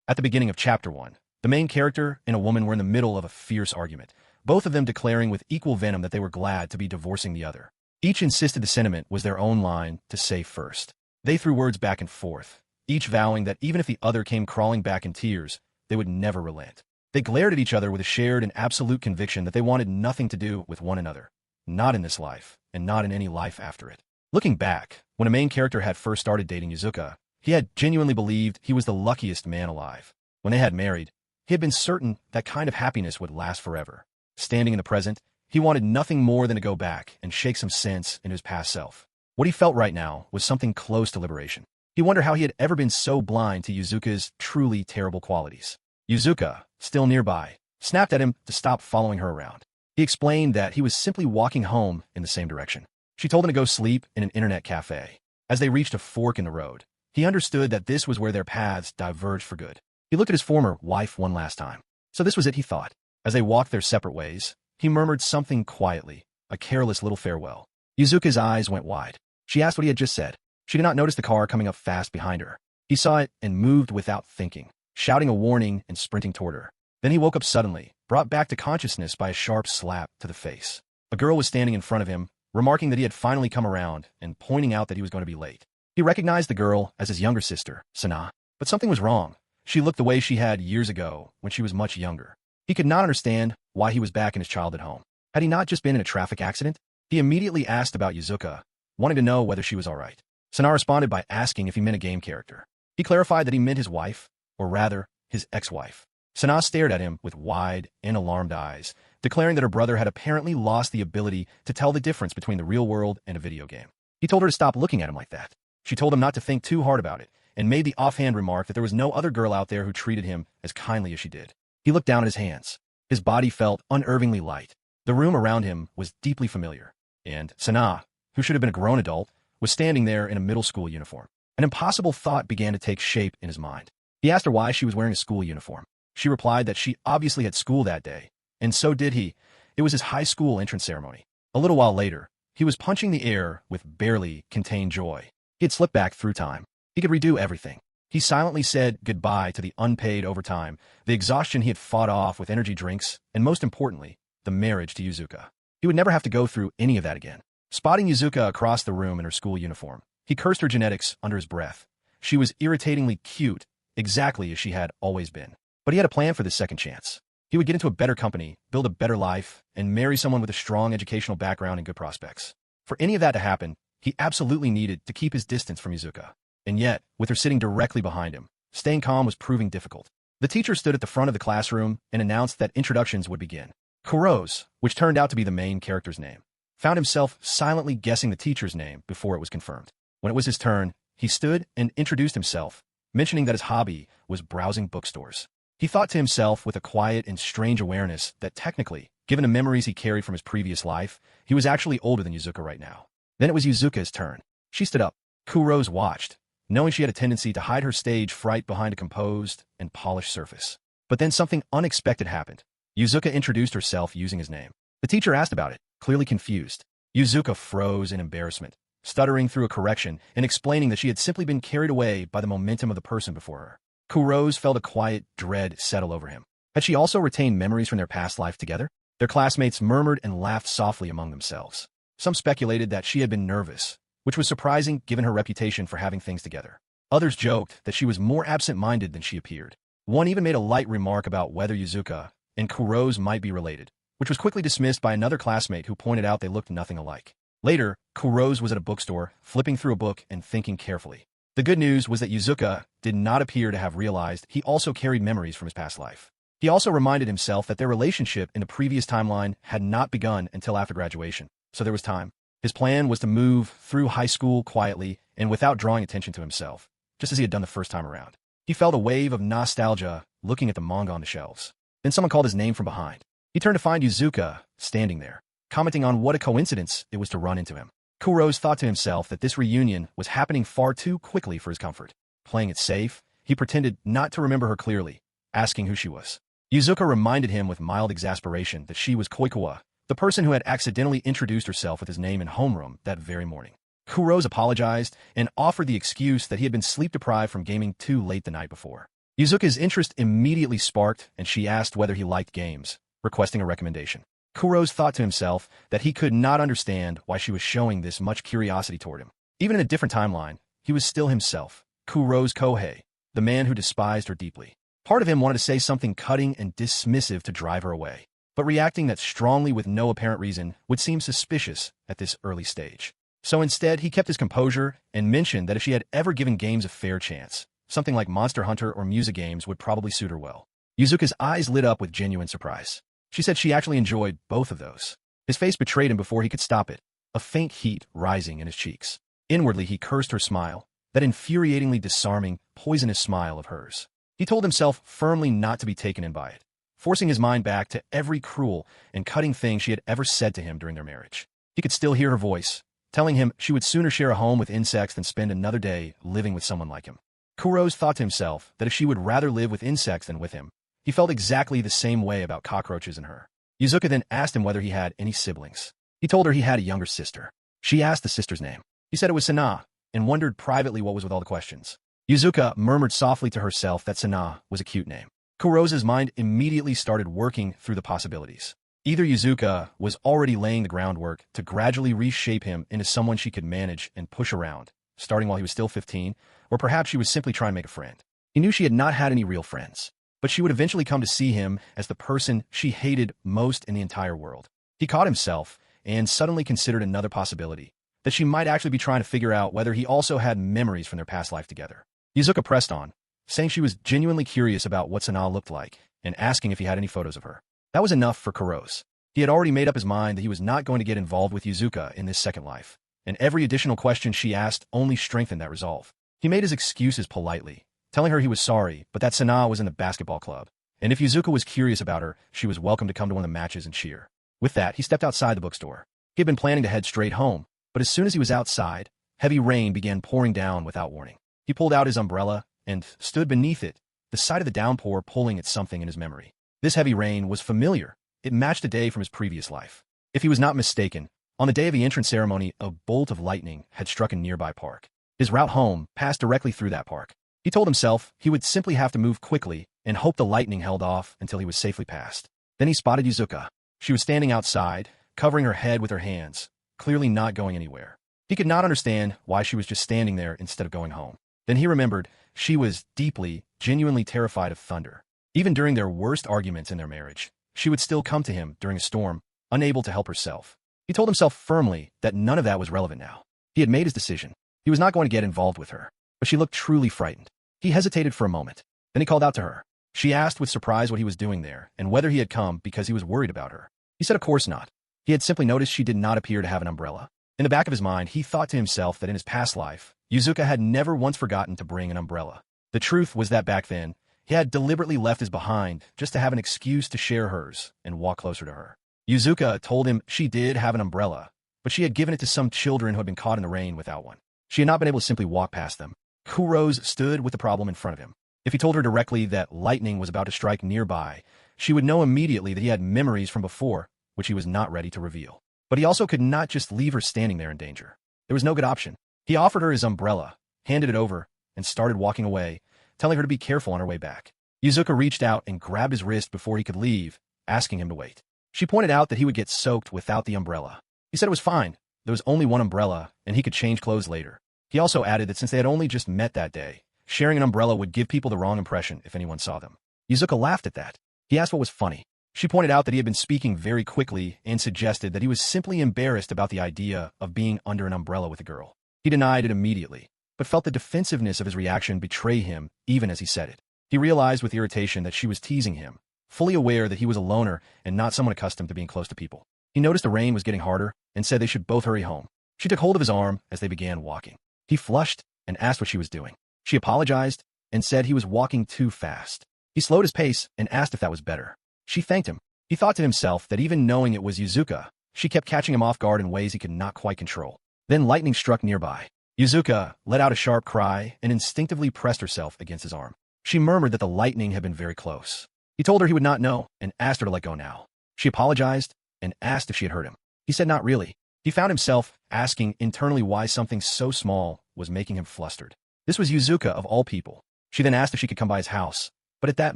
At the beginning of Chapter 1, the main character and a woman were in the middle of a fierce argument, both of them declaring with equal venom that they were glad to be divorcing the other. Each insisted the sentiment was their own line to say first. They threw words back and forth, each vowing that even if the other came crawling back in tears, they would never relent. They glared at each other with a shared and absolute conviction that they wanted nothing to do with one another. Not in this life, and not in any life after it. Looking back, when a main character had first started dating Yuzuka, he had genuinely believed he was the luckiest man alive. When they had married, he had been certain that kind of happiness would last forever. Standing in the present, he wanted nothing more than to go back and shake some sense in his past self. What he felt right now was something close to liberation. He wondered how he had ever been so blind to Yuzuka's truly terrible qualities. Yuzuka, still nearby, snapped at him to stop following her around. He explained that he was simply walking home in the same direction. She told him to go sleep in an internet cafe. As they reached a fork in the road, he understood that this was where their paths diverged for good. He looked at his former wife one last time. So this was it, he thought. As they walked their separate ways, he murmured something quietly, a careless little farewell. Yuzuka's eyes went wide. She asked what he had just said. She did not notice the car coming up fast behind her. He saw it and moved without thinking, shouting a warning and sprinting toward her. Then he woke up suddenly, brought back to consciousness by a sharp slap to the face. A girl was standing in front of him, remarking that he had finally come around and pointing out that he was going to be late. He recognized the girl as his younger sister, Sana, but something was wrong. She looked the way she had years ago when she was much younger. He could not understand why he was back in his childhood home. Had he not just been in a traffic accident? He immediately asked about Yuzuka, wanting to know whether she was all right. Sana responded by asking if he meant a game character. He clarified that he meant his wife, or rather, his ex-wife. Sana stared at him with wide and alarmed eyes, declaring that her brother had apparently lost the ability to tell the difference between the real world and a video game. He told her to stop looking at him like that. She told him not to think too hard about it, and made the offhand remark that there was no other girl out there who treated him as kindly as she did. He looked down at his hands. His body felt unnervingly light. The room around him was deeply familiar, and Sana, who should have been a grown adult, was standing there in a middle school uniform. An impossible thought began to take shape in his mind. He asked her why she was wearing a school uniform. She replied that she obviously had school that day, and so did he. It was his high school entrance ceremony. A little while later, he was punching the air with barely contained joy. He had slipped back through time. He could redo everything. He silently said goodbye to the unpaid overtime, the exhaustion he had fought off with energy drinks, and most importantly, the marriage to Yuzuka. He would never have to go through any of that again. Spotting Yuzuka across the room in her school uniform, he cursed her genetics under his breath. She was irritatingly cute, exactly as she had always been. But he had a plan for this second chance. He would get into a better company, build a better life, and marry someone with a strong educational background and good prospects. For any of that to happen, he absolutely needed to keep his distance from Yuzuka. And yet, with her sitting directly behind him, staying calm was proving difficult. The teacher stood at the front of the classroom and announced that introductions would begin. Kurose, which turned out to be the main character's name, found himself silently guessing the teacher's name before it was confirmed. When it was his turn, he stood and introduced himself, mentioning that his hobby was browsing bookstores. He thought to himself with a quiet and strange awareness that technically, given the memories he carried from his previous life, he was actually older than Yuzuka right now. Then it was Yuzuka's turn. She stood up. Kurose watched, knowing she had a tendency to hide her stage fright behind a composed and polished surface. But then something unexpected happened. Yuzuka introduced herself using his name. The teacher asked about it, clearly confused. Yuzuka froze in embarrassment, stuttering through a correction and explaining that she had simply been carried away by the momentum of the person before her. Kurose felt a quiet dread settle over him. Had she also retained memories from their past life together? Their classmates murmured and laughed softly among themselves. Some speculated that she had been nervous, which was surprising given her reputation for having things together. Others joked that she was more absent-minded than she appeared. One even made a light remark about whether Yuzuka and Kurose might be related, which was quickly dismissed by another classmate who pointed out they looked nothing alike. Later, Kurose was at a bookstore, flipping through a book and thinking carefully. The good news was that Yuzuka did not appear to have realized he also carried memories from his past life. He also reminded himself that their relationship in the previous timeline had not begun until after graduation, so there was time. His plan was to move through high school quietly and without drawing attention to himself, just as he had done the first time around. He felt a wave of nostalgia looking at the manga on the shelves. Then someone called his name from behind. He turned to find Yuzuka standing there, commenting on what a coincidence it was to run into him. Kurose thought to himself that this reunion was happening far too quickly for his comfort. Playing it safe, he pretended not to remember her clearly, asking who she was. Yuzuka reminded him with mild exasperation that she was Koikuwa, the person who had accidentally introduced herself with his name in homeroom that very morning. Kurose apologized and offered the excuse that he had been sleep-deprived from gaming too late the night before. Yuzuka's interest immediately sparked, and she asked whether he liked games, requesting a recommendation. Kurose thought to himself that he could not understand why she was showing this much curiosity toward him. Even in a different timeline, he was still himself, Kurose Kohei, the man who despised her deeply. Part of him wanted to say something cutting and dismissive to drive her away, but reacting that strongly with no apparent reason would seem suspicious at this early stage. So instead, he kept his composure and mentioned that if she had ever given games a fair chance, something like Monster Hunter or music games would probably suit her well. Yuzuka's eyes lit up with genuine surprise. She said she actually enjoyed both of those. His face betrayed him before he could stop it, a faint heat rising in his cheeks. Inwardly, he cursed her smile, that infuriatingly disarming, poisonous smile of hers. He told himself firmly not to be taken in by it, forcing his mind back to every cruel and cutting thing she had ever said to him during their marriage. He could still hear her voice, telling him she would sooner share a home with insects than spend another day living with someone like him. Kurose thought to himself that if she would rather live with insects than with him, he felt exactly the same way about cockroaches and her. Yuzuka then asked him whether he had any siblings. He told her he had a younger sister. She asked the sister's name. He said it was Sana, and wondered privately what was with all the questions. Yuzuka murmured softly to herself that Sana was a cute name. Kurose's mind immediately started working through the possibilities. Either Yuzuka was already laying the groundwork to gradually reshape him into someone she could manage and push around, starting while he was still 15, or perhaps she was simply trying to make a friend. He knew she had not had any real friends, but she would eventually come to see him as the person she hated most in the entire world. He caught himself and suddenly considered another possibility, that she might actually be trying to figure out whether he also had memories from their past life together. Yuzuka pressed on, saying she was genuinely curious about what Sana looked like and asking if he had any photos of her. That was enough for Kurose. He had already made up his mind that he was not going to get involved with Yuzuka in this second life, and every additional question she asked only strengthened that resolve. He made his excuses politely, telling her he was sorry, but that Sana was in the basketball club, and if Yuzuka was curious about her, she was welcome to come to one of the matches and cheer. With that, he stepped outside the bookstore. He had been planning to head straight home, but as soon as he was outside, heavy rain began pouring down without warning. He pulled out his umbrella and stood beneath it, the sight of the downpour pulling at something in his memory. This heavy rain was familiar. It matched a day from his previous life. If he was not mistaken, on the day of the entrance ceremony, a bolt of lightning had struck a nearby park. His route home passed directly through that park. He told himself he would simply have to move quickly and hope the lightning held off until he was safely past. Then he spotted Yuzuka. She was standing outside, covering her head with her hands, clearly not going anywhere. He could not understand why she was just standing there instead of going home. Then he remembered she was deeply, genuinely terrified of thunder. Even during their worst arguments in their marriage, she would still come to him during a storm, unable to help herself. He told himself firmly that none of that was relevant now. He had made his decision. He was not going to get involved with her, but she looked truly frightened. He hesitated for a moment. Then he called out to her. She asked with surprise what he was doing there and whether he had come because he was worried about her. He said of course not. He had simply noticed she did not appear to have an umbrella. In the back of his mind, he thought to himself that in his past life, Yuzuka had never once forgotten to bring an umbrella. The truth was that back then, he had deliberately left his behind just to have an excuse to share hers and walk closer to her. Yuzuka told him she did have an umbrella, but she had given it to some children who had been caught in the rain without one. She had not been able to simply walk past them. Kurose stood with the problem in front of him. If he told her directly that lightning was about to strike nearby, she would know immediately that he had memories from before, which he was not ready to reveal. But he also could not just leave her standing there in danger. There was no good option. He offered her his umbrella, handed it over, and started walking away, telling her to be careful on her way back. Yuzuka reached out and grabbed his wrist before he could leave, asking him to wait. She pointed out that he would get soaked without the umbrella. He said it was fine. There was only one umbrella, and he could change clothes later. He also added that since they had only just met that day, sharing an umbrella would give people the wrong impression if anyone saw them. Yuzuka laughed at that. He asked what was funny. She pointed out that he had been speaking very quickly and suggested that he was simply embarrassed about the idea of being under an umbrella with a girl. He denied it immediately, but felt the defensiveness of his reaction betray him even as he said it. He realized with irritation that she was teasing him, fully aware that he was a loner and not someone accustomed to being close to people. He noticed the rain was getting harder and said they should both hurry home. She took hold of his arm as they began walking. He flushed and asked what she was doing. She apologized and said he was walking too fast. He slowed his pace and asked if that was better. She thanked him. He thought to himself that even knowing it was Yuzuka, she kept catching him off guard in ways he could not quite control. Then lightning struck nearby. Yuzuka let out a sharp cry and instinctively pressed herself against his arm. She murmured that the lightning had been very close. He told her he would not know and asked her to let go now. She apologized and asked if she had hurt him. He said not really. He found himself asking internally why something so small was making him flustered. This was Yuzuka of all people. She then asked if she could come by his house, but at that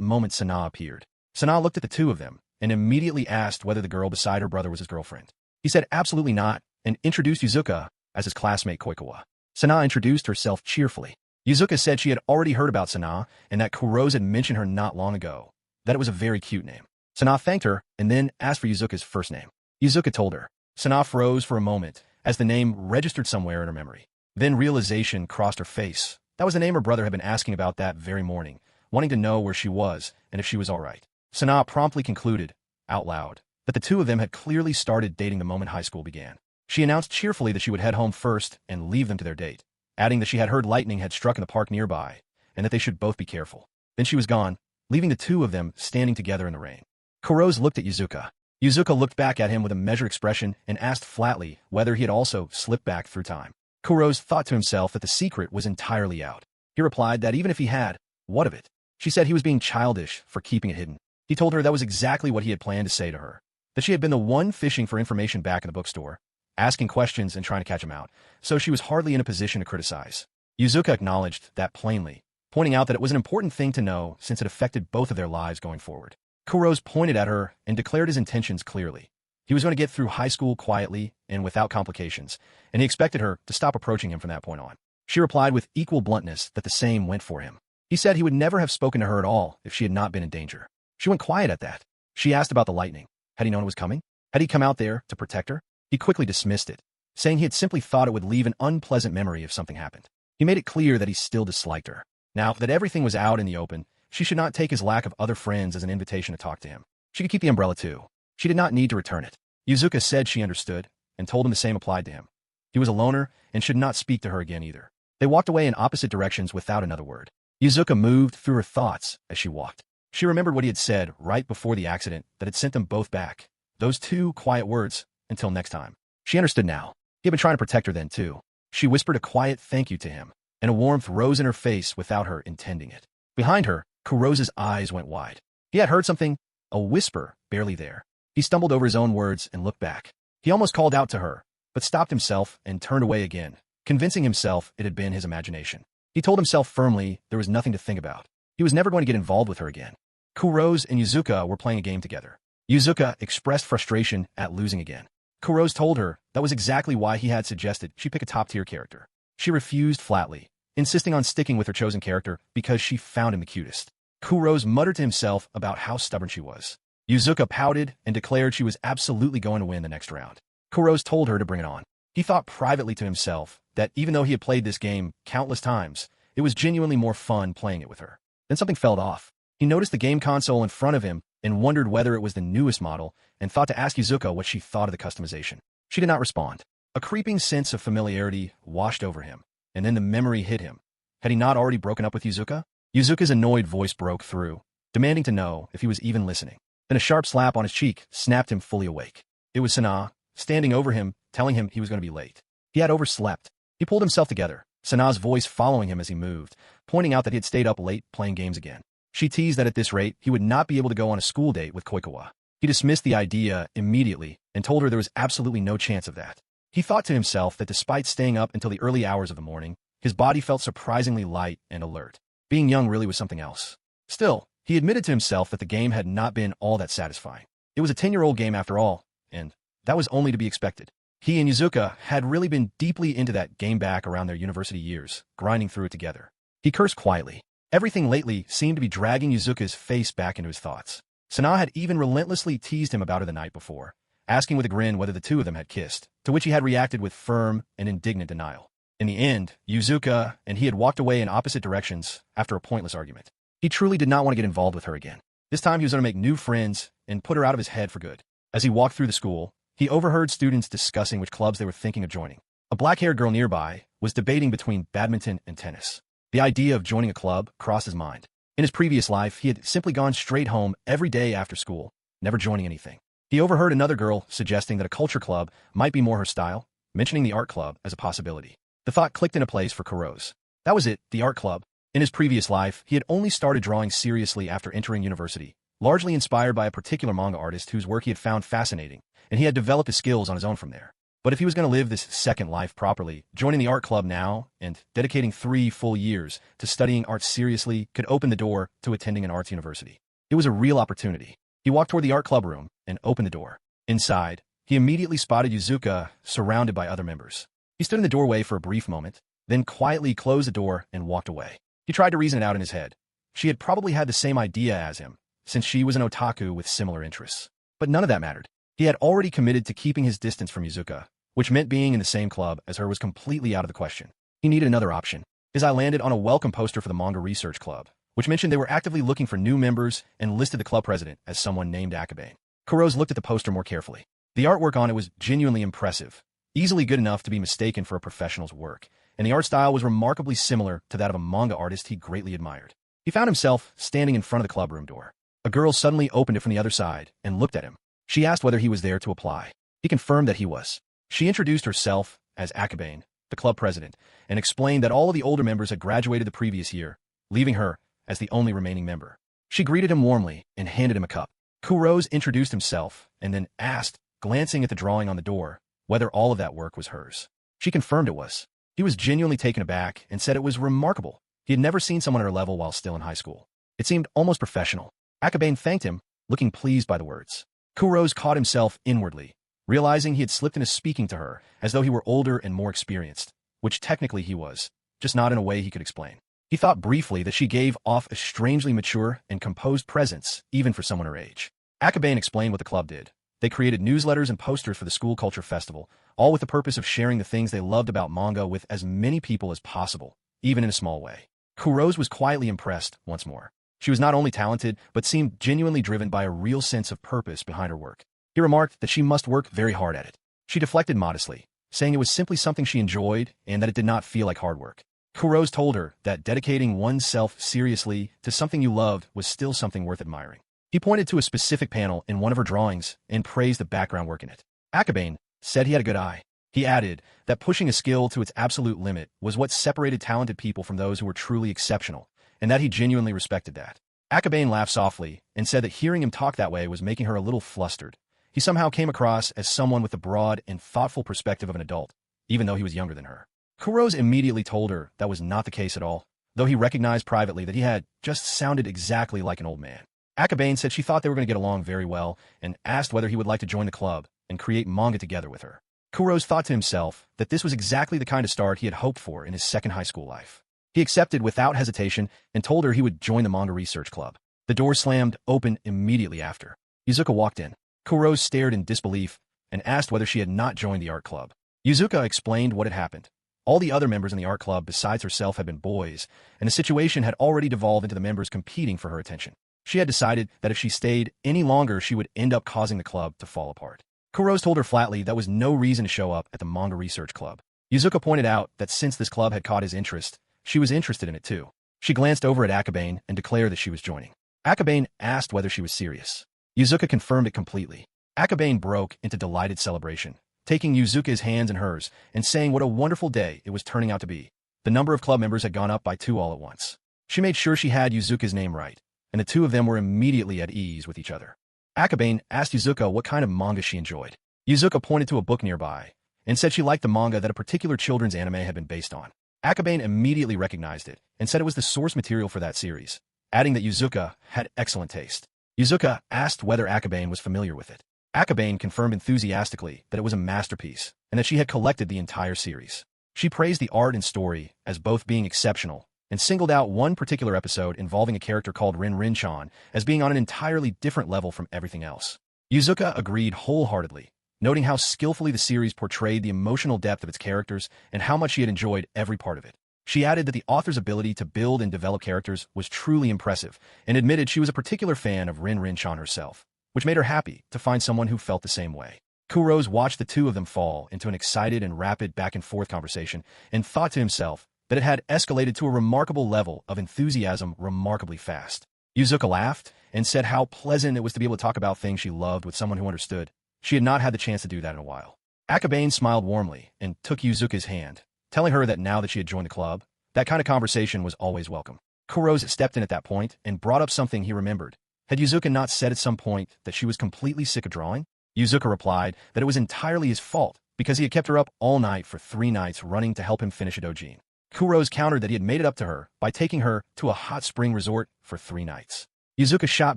moment Sana appeared. Sana looked at the two of them and immediately asked whether the girl beside her brother was his girlfriend. He said absolutely not and introduced Yuzuka as his classmate Koikawa. Sana introduced herself cheerfully. Yuzuka said she had already heard about Sana and that Kurose had mentioned her not long ago, that it was a very cute name. Sana thanked her and then asked for Yuzuka's first name. Yuzuka told her. Sana froze for a moment as the name registered somewhere in her memory. Then realization crossed her face. That was the name her brother had been asking about that very morning, wanting to know where she was and if she was all right. Sana promptly concluded, out loud, that the two of them had clearly started dating the moment high school began. She announced cheerfully that she would head home first and leave them to their date, adding that she had heard lightning had struck in the park nearby and that they should both be careful. Then she was gone, leaving the two of them standing together in the rain. Kurose looked at Yuzuka. Yuzuka looked back at him with a measured expression and asked flatly whether he had also slipped back through time. Kurose thought to himself that the secret was entirely out. He replied that even if he had, what of it? She said he was being childish for keeping it hidden. He told her that was exactly what he had planned to say to her, that she had been the one fishing for information back in the bookstore, asking questions and trying to catch him out, so she was hardly in a position to criticize. Yuzuka acknowledged that plainly, pointing out that it was an important thing to know since it affected both of their lives going forward. Kurose pointed at her and declared his intentions clearly. He was going to get through high school quietly and without complications, and he expected her to stop approaching him from that point on. She replied with equal bluntness that the same went for him. He said he would never have spoken to her at all if she had not been in danger. She went quiet at that. She asked about the lightning. Had he known it was coming? Had he come out there to protect her? He quickly dismissed it, saying he had simply thought it would leave an unpleasant memory if something happened. He made it clear that he still disliked her. Now that everything was out in the open, she should not take his lack of other friends as an invitation to talk to him. She could keep the umbrella too. She did not need to return it. Yuzuka said she understood, and told him the same applied to him. He was a loner, and should not speak to her again either. They walked away in opposite directions without another word. Yuzuka moved through her thoughts as she walked. She remembered what he had said right before the accident that had sent them both back. Those two quiet words, until next time. She understood now. He had been trying to protect her then too. She whispered a quiet thank you to him, and a warmth rose in her face without her intending it. Behind her, Kurose's eyes went wide. He had heard something, a whisper, barely there. He stumbled over his own words and looked back. He almost called out to her, but stopped himself and turned away again, convincing himself it had been his imagination. He told himself firmly there was nothing to think about. He was never going to get involved with her again. Kurose and Yuzuka were playing a game together. Yuzuka expressed frustration at losing again. Kurose told her that was exactly why he had suggested she pick a top-tier character. She refused flatly, insisting on sticking with her chosen character because she found him the cutest. Kurose muttered to himself about how stubborn she was. Yuzuka pouted and declared she was absolutely going to win the next round. Kurose told her to bring it on. He thought privately to himself that even though he had played this game countless times, it was genuinely more fun playing it with her. Then something fell off. He noticed the game console in front of him and wondered whether it was the newest model and thought to ask Yuzuka what she thought of the customization. She did not respond. A creeping sense of familiarity washed over him, and then the memory hit him. Had he not already broken up with Yuzuka? Yuzuka's annoyed voice broke through, demanding to know if he was even listening. Then a sharp slap on his cheek snapped him fully awake. It was Sana, standing over him, telling him he was going to be late. He had overslept. He pulled himself together, Sana's voice following him as he moved, pointing out that he had stayed up late playing games again. She teased that at this rate, he would not be able to go on a school date with Koikawa. He dismissed the idea immediately and told her there was absolutely no chance of that. He thought to himself that despite staying up until the early hours of the morning, his body felt surprisingly light and alert. Being young really was something else. Still, he admitted to himself that the game had not been all that satisfying. It was a 10-year-old game after all, and that was only to be expected. He and Yuzuka had really been deeply into that game back around their university years, grinding through it together. He cursed quietly. Everything lately seemed to be dragging Yuzuka's face back into his thoughts. Sana had even relentlessly teased him about her the night before, asking with a grin whether the two of them had kissed, to which he had reacted with firm and indignant denial. In the end, Yuzuka and he had walked away in opposite directions after a pointless argument. He truly did not want to get involved with her again. This time he was going to make new friends and put her out of his head for good. As he walked through the school, he overheard students discussing which clubs they were thinking of joining. A black-haired girl nearby was debating between badminton and tennis. The idea of joining a club crossed his mind. In his previous life, he had simply gone straight home every day after school, never joining anything. He overheard another girl suggesting that a culture club might be more her style, mentioning the art club as a possibility. The thought clicked into place for Kurose. That was it, the art club. In his previous life, he had only started drawing seriously after entering university, largely inspired by a particular manga artist whose work he had found fascinating, and he had developed his skills on his own from there. But if he was going to live this second life properly, joining the art club now and dedicating 3 full years to studying art seriously could open the door to attending an arts university. It was a real opportunity. He walked toward the art club room and opened the door. Inside, he immediately spotted Yuzuka surrounded by other members. He stood in the doorway for a brief moment, then quietly closed the door and walked away. He tried to reason it out in his head. She had probably had the same idea as him, since she was an otaku with similar interests. But none of that mattered. He had already committed to keeping his distance from Yuzuka, which meant being in the same club as her was completely out of the question. He needed another option. His eye landed on a welcome poster for the Manga Research Club, which mentioned they were actively looking for new members and listed the club president as someone named Akabane. Kurose looked at the poster more carefully. The artwork on it was genuinely impressive, easily good enough to be mistaken for a professional's work, and the art style was remarkably similar to that of a manga artist he greatly admired. He found himself standing in front of the clubroom door. A girl suddenly opened it from the other side and looked at him. She asked whether he was there to apply. He confirmed that he was. She introduced herself as Akabane, the club president, and explained that all of the older members had graduated the previous year, leaving her as the only remaining member. She greeted him warmly and handed him a cup. Kurose introduced himself and then asked, glancing at the drawing on the door, whether all of that work was hers. She confirmed it was. He was genuinely taken aback and said it was remarkable. He had never seen someone at her level while still in high school. It seemed almost professional. Akabane thanked him, looking pleased by the words. Kurose caught himself inwardly, realizing he had slipped into speaking to her as though he were older and more experienced, which technically he was, just not in a way he could explain. He thought briefly that she gave off a strangely mature and composed presence, even for someone her age. Akabane explained what the club did. They created newsletters and posters for the school culture festival, all with the purpose of sharing the things they loved about manga with as many people as possible, even in a small way. Kurose was quietly impressed once more. She was not only talented, but seemed genuinely driven by a real sense of purpose behind her work. He remarked that she must work very hard at it. She deflected modestly, saying it was simply something she enjoyed and that it did not feel like hard work. Kurose told her that dedicating oneself seriously to something you loved was still something worth admiring. He pointed to a specific panel in one of her drawings and praised the background work in it. Akabane said he had a good eye. He added that pushing a skill to its absolute limit was what separated talented people from those who were truly exceptional, and that he genuinely respected that. Akabane laughed softly and said that hearing him talk that way was making her a little flustered. He somehow came across as someone with the broad and thoughtful perspective of an adult, even though he was younger than her. Kurose immediately told her that was not the case at all, though he recognized privately that he had just sounded exactly like an old man. Akabane said she thought they were going to get along very well and asked whether he would like to join the club and create manga together with her. Kurose thought to himself that this was exactly the kind of start he had hoped for in his second high school life. He accepted without hesitation and told her he would join the Manga Research Club. The door slammed open immediately after. Yuzuka walked in. Kurose stared in disbelief and asked whether she had not joined the art club. Yuzuka explained what had happened. All the other members in the art club besides herself had been boys, and the situation had already devolved into the members competing for her attention. She had decided that if she stayed any longer, she would end up causing the club to fall apart. Kurose told her flatly that was no reason to show up at the Manga Research Club. Yuzuka pointed out that since this club had caught his interest, she was interested in it too. She glanced over at Akabane and declared that she was joining. Akabane asked whether she was serious. Yuzuka confirmed it completely. Akabane broke into delighted celebration, taking Yuzuka's hands in hers and saying what a wonderful day it was turning out to be. The number of club members had gone up by 2 all at once. She made sure she had Yuzuka's name right, and the two of them were immediately at ease with each other. Akabane asked Yuzuka what kind of manga she enjoyed. Yuzuka pointed to a book nearby and said she liked the manga that a particular children's anime had been based on. Akabane immediately recognized it and said it was the source material for that series, adding that Yuzuka had excellent taste. Yuzuka asked whether Akabane was familiar with it. Akabane confirmed enthusiastically that it was a masterpiece and that she had collected the entire series. She praised the art and story as both being exceptional and singled out one particular episode involving a character called Rin-Rin-chan as being on an entirely different level from everything else. Yuzuka agreed wholeheartedly, noting how skillfully the series portrayed the emotional depth of its characters and how much she had enjoyed every part of it. She added that the author's ability to build and develop characters was truly impressive and admitted she was a particular fan of Rin-Rin-chan herself, which made her happy to find someone who felt the same way. Kurose watched the two of them fall into an excited and rapid back-and-forth conversation and thought to himself that it had escalated to a remarkable level of enthusiasm remarkably fast. Yuzuka laughed and said how pleasant it was to be able to talk about things she loved with someone who understood. She had not had the chance to do that in a while. Akabane smiled warmly and took Yuzuka's hand, telling her that now that she had joined the club, that kind of conversation was always welcome. Kurose stepped in at that point and brought up something he remembered. Had Yuzuka not said at some point that she was completely sick of drawing? Yuzuka replied that it was entirely his fault because he had kept her up all night for 3 nights running to help him finish a dojin. Kurose countered that he had made it up to her by taking her to a hot spring resort for 3 nights. Yuzuka shot